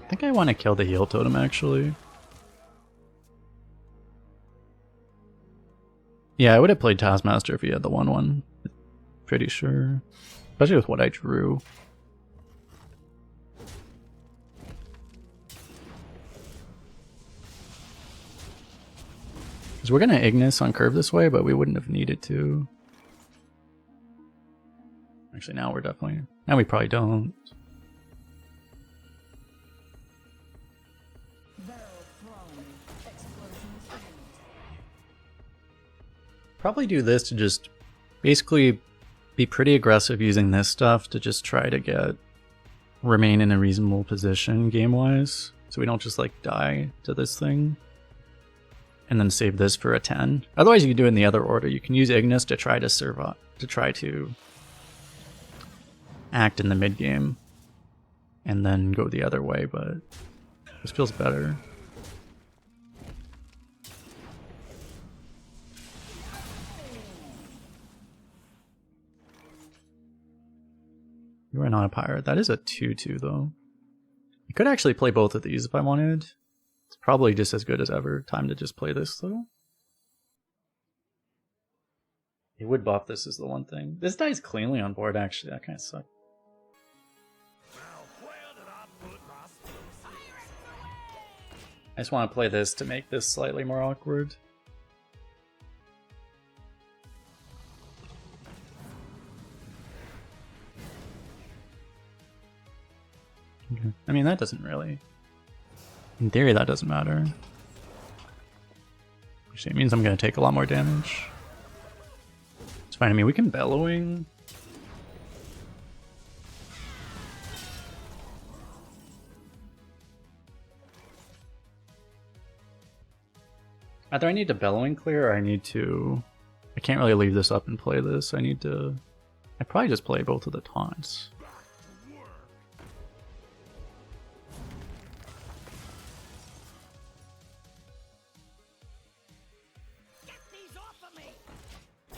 I think I want to kill the heal totem actually. Yeah, I would have played Taskmaster if he had the 1/1. Pretty sure. Especially with what I drew. Because we're going to Ignis on curve this way, but we wouldn't have needed to. Actually, now we're definitely... Now we probably don't. Probably do this to just basically be pretty aggressive using this stuff to just try to remain in a reasonable position game-wise. So we don't just like die to this thing. And then save this for a 10. Otherwise you can do it in the other order. You can use Ignis to try to survive, to try to act in the mid game. And then go the other way, but this feels better. You are not a pirate. That is a 2/2 though. I could actually play both of these if I wanted. It's probably just as good as ever. Time to just play this though. He would buff this is the one thing. This dies cleanly on board actually, that kind of sucks. I just want to play this to make this slightly more awkward. Okay. I mean, that doesn't really... In theory, that doesn't matter. Which means I'm going to take a lot more damage. It's fine. I mean, we can Bellowing. Either I need to Bellowing clear or I need to... I can't really leave this up and play this. I need to... I'd probably just play both of the taunts. Get these off of me! I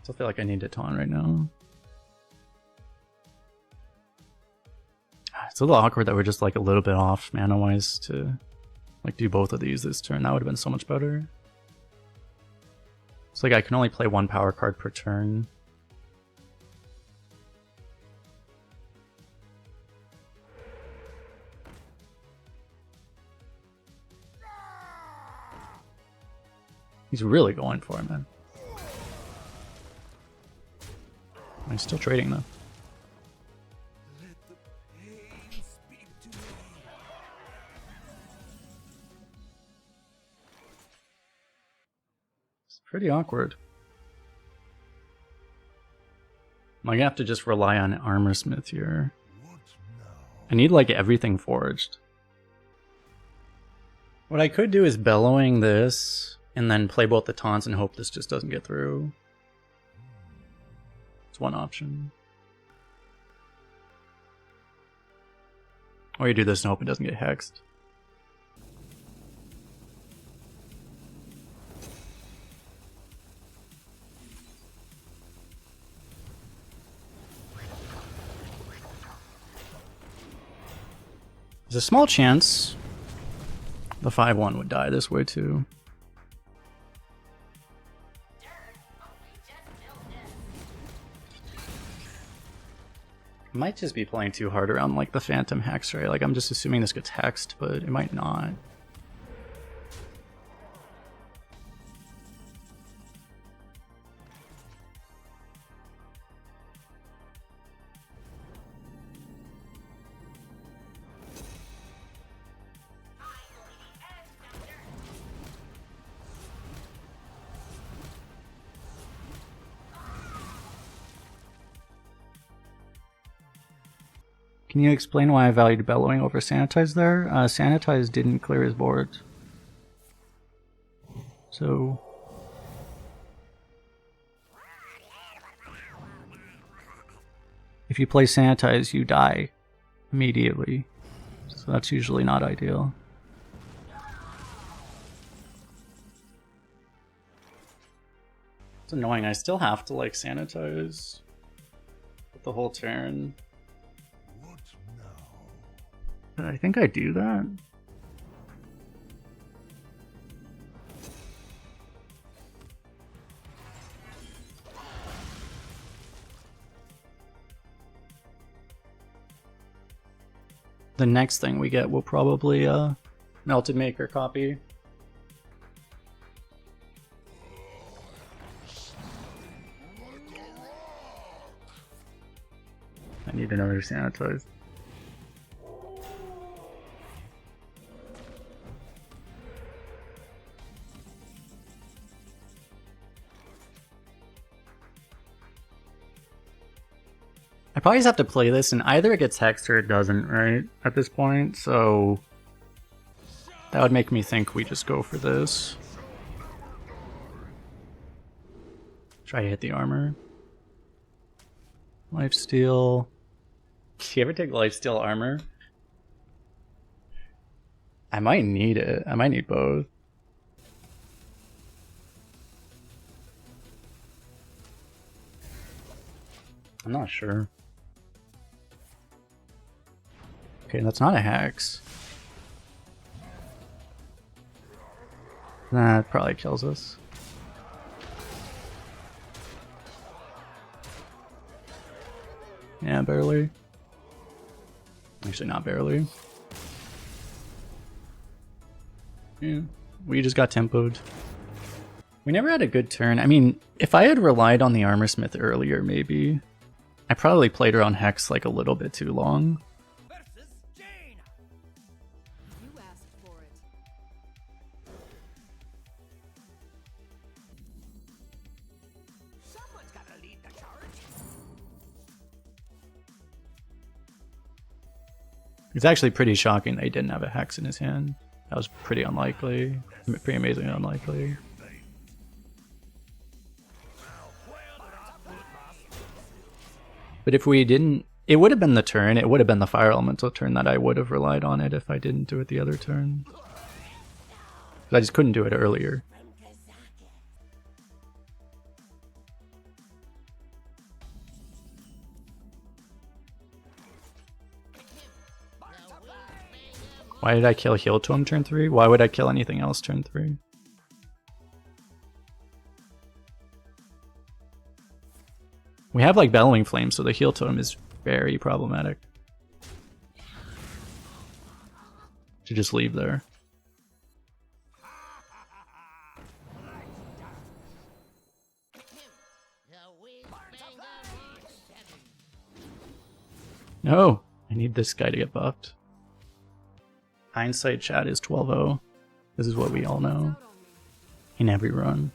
still feel like I need to taunt right now. It's a little awkward that we're just like a little bit off mana-wise to like do both of these this turn. That would have been so much better. It's like I can only play one power card per turn. He's really going for it, man. He's still trading though. Pretty awkward. I'm gonna have to just rely on Armor Smith here. I need like everything forged. What I could do is Bellowing this and then play both the taunts and hope this just doesn't get through. It's one option. Or you do this and hope it doesn't get hexed. There's a small chance the 5/1 would die this way too. I might just be playing too hard around like the Phantom Hex, right? Like I'm just assuming this gets hexed, but it might not. Can you explain why I valued Bellowing over Sanitize there? Sanitize didn't clear his board. So... if you play Sanitize, you die immediately. So that's usually not ideal. It's annoying, I still have to like Sanitize the whole turn. I think I do that. The next thing we get will probably Melted Maker copy. I need another Sanitize. I probably just have to play this, and either it gets hexed or it doesn't, right? At this point, so that would make me think we just go for this. Try to hit the armor. Lifesteal. Do you ever take lifesteal armor? I might need it. I might need both. I'm not sure. Okay, that's not a hex. That probably kills us. Yeah, barely. Actually, not barely. Yeah, we just got tempoed. We never had a good turn. I mean, if I had relied on the Armor Smith earlier, maybe. I probably played around Hex like a little bit too long. Versus Jane. You asked for it. Someone's gotta lead the charge. It's actually pretty shocking that he didn't have a Hex in his hand. That was pretty unlikely. Pretty amazingly unlikely. But if we didn't, it would have been the turn, it would have been the Fire Elemental turn that I would have relied on it if I didn't do it the other turn. But I just couldn't do it earlier. Why did I kill Heal to him turn 3? Why would I kill anything else turn 3? We have like Bellowing Flame, so the Heal to him is very problematic. To just leave there. No! I need this guy to get buffed. Hindsight chat is 12-0. This is what we all know. In every run.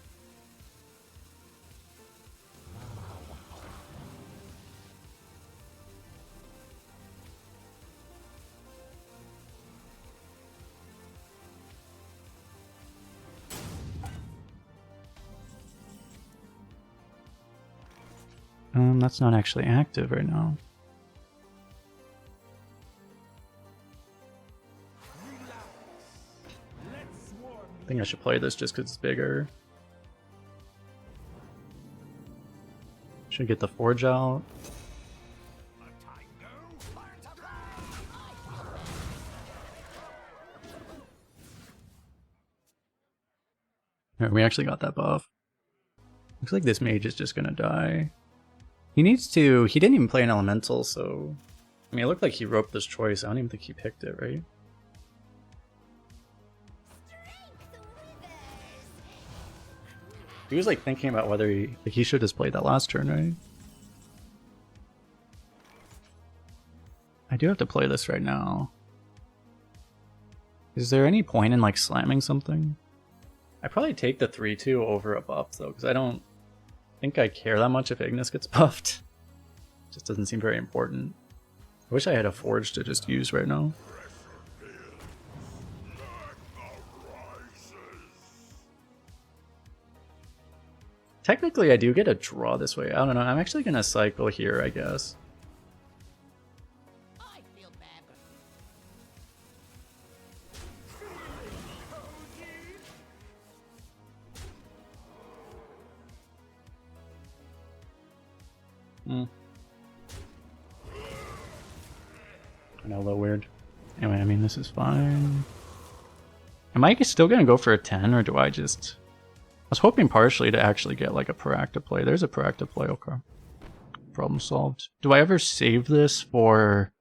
That's not actually active right now. I think I should play this just because it's bigger. Should get the Forge out. Alright, we actually got that buff. Looks like this mage is just gonna die. He needs to... He didn't even play an elemental, so... I mean, it looked like he roped this choice. I don't even think he picked it, right? He was like thinking about whether he should have played that last turn, right? I do have to play this right now. Is there any point in like slamming something? I'd probably take the 3-2 over a buff though, because I don't think I care that much if Ignis gets buffed. It just doesn't seem very important. I wish I had a Forge to just use right now. Technically, I do get a draw this way. I don't know. I'm actually going to cycle here, I guess. I feel bad. I know, a little weird. Anyway, I mean, this is fine. Am I still going to go for a 10, or do I just... I was hoping partially to actually get like a proactive play. There's a proactive play, okay. Problem solved. Do I ever save this for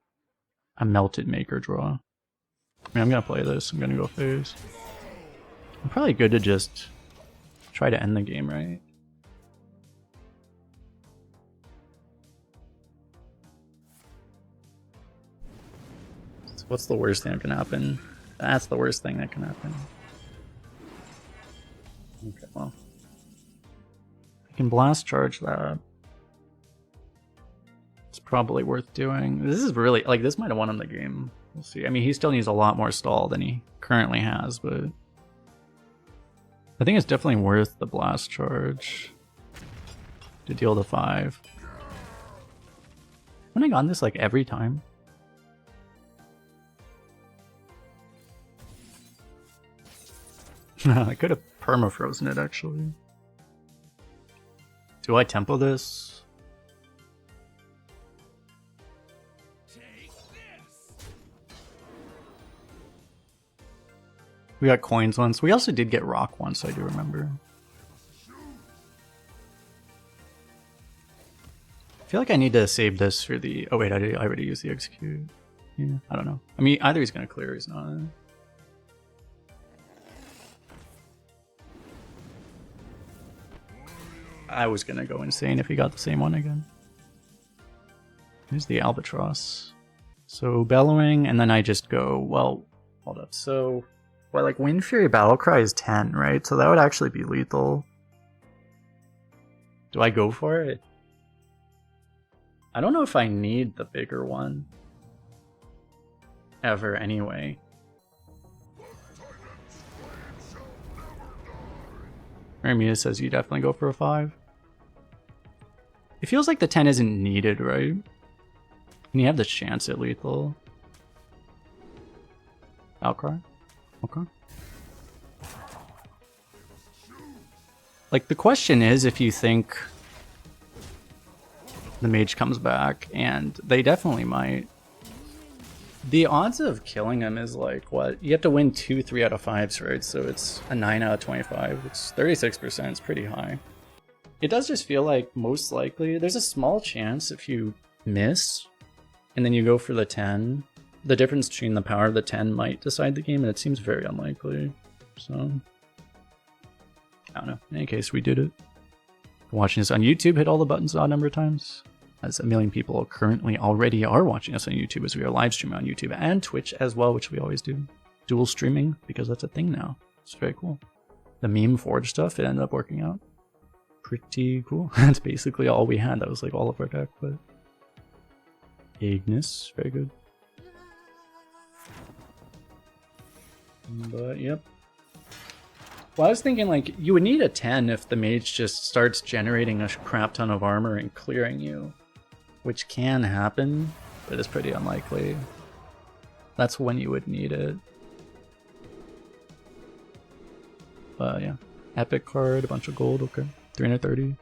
a Melted Maker draw? I mean, I'm going to play this. I'm going to go phase. I'm probably good to just try to end the game, right? So what's the worst thing that can happen? That's the worst thing that can happen. Okay, well. I can blast charge that. It's probably worth doing. This is really, like, this might have won him the game. We'll see. I mean, he still needs a lot more stall than he currently has, but... I think it's definitely worth the blast charge to deal the 5. Haven't I gotten this, like, every time? I could have permafrozen it, actually. Do I tempo this? Take this. We got coins once. We also did get rock once, I do remember. feel like I need to save this for the... Oh wait, I already used the execute. Yeah, I don't know. I mean, either he's gonna clear or he's not. I was gonna go insane if he got the same one again. Here's the albatross. So bellowing, and then I just go, well, hold up. So, well, like Wind Fury Battlecry is 10, right? So that would actually be lethal. Do I go for it? I don't know if I need the bigger one. Ever, anyway. Ramita says you definitely go for a 5. It feels like the 10 isn't needed, right? And you have the chance at lethal. Outcry? Okay. Like, the question is if you think the mage comes back, and they definitely might. The odds of killing him is like, what? You have to win 2 3 out of 5s, right? So it's a 9 out of 25. It's 36%. It's pretty high. It does just feel like most likely there's a small chance if you miss and then you go for the 10. The difference between the power of the 10 might decide the game, and it seems very unlikely. So, I don't know. In any case, we did it. Watching this on YouTube, hit all the buttons odd number of times, as a million people currently already are watching us on YouTube, as we are live streaming on YouTube and Twitch as well, which we always do. Dual streaming, because that's a thing now. It's very cool. The meme forge stuff, it ended up working out pretty cool. That's basically all we had. That was like all of our deck, but Ignis, very good. But yep. Well, I was thinking like you would need a 10 if the mage just starts generating a crap ton of armor and clearing you, which can happen, but it's pretty unlikely. That's when you would need it. But yeah, epic card, a bunch of gold, okay, 330.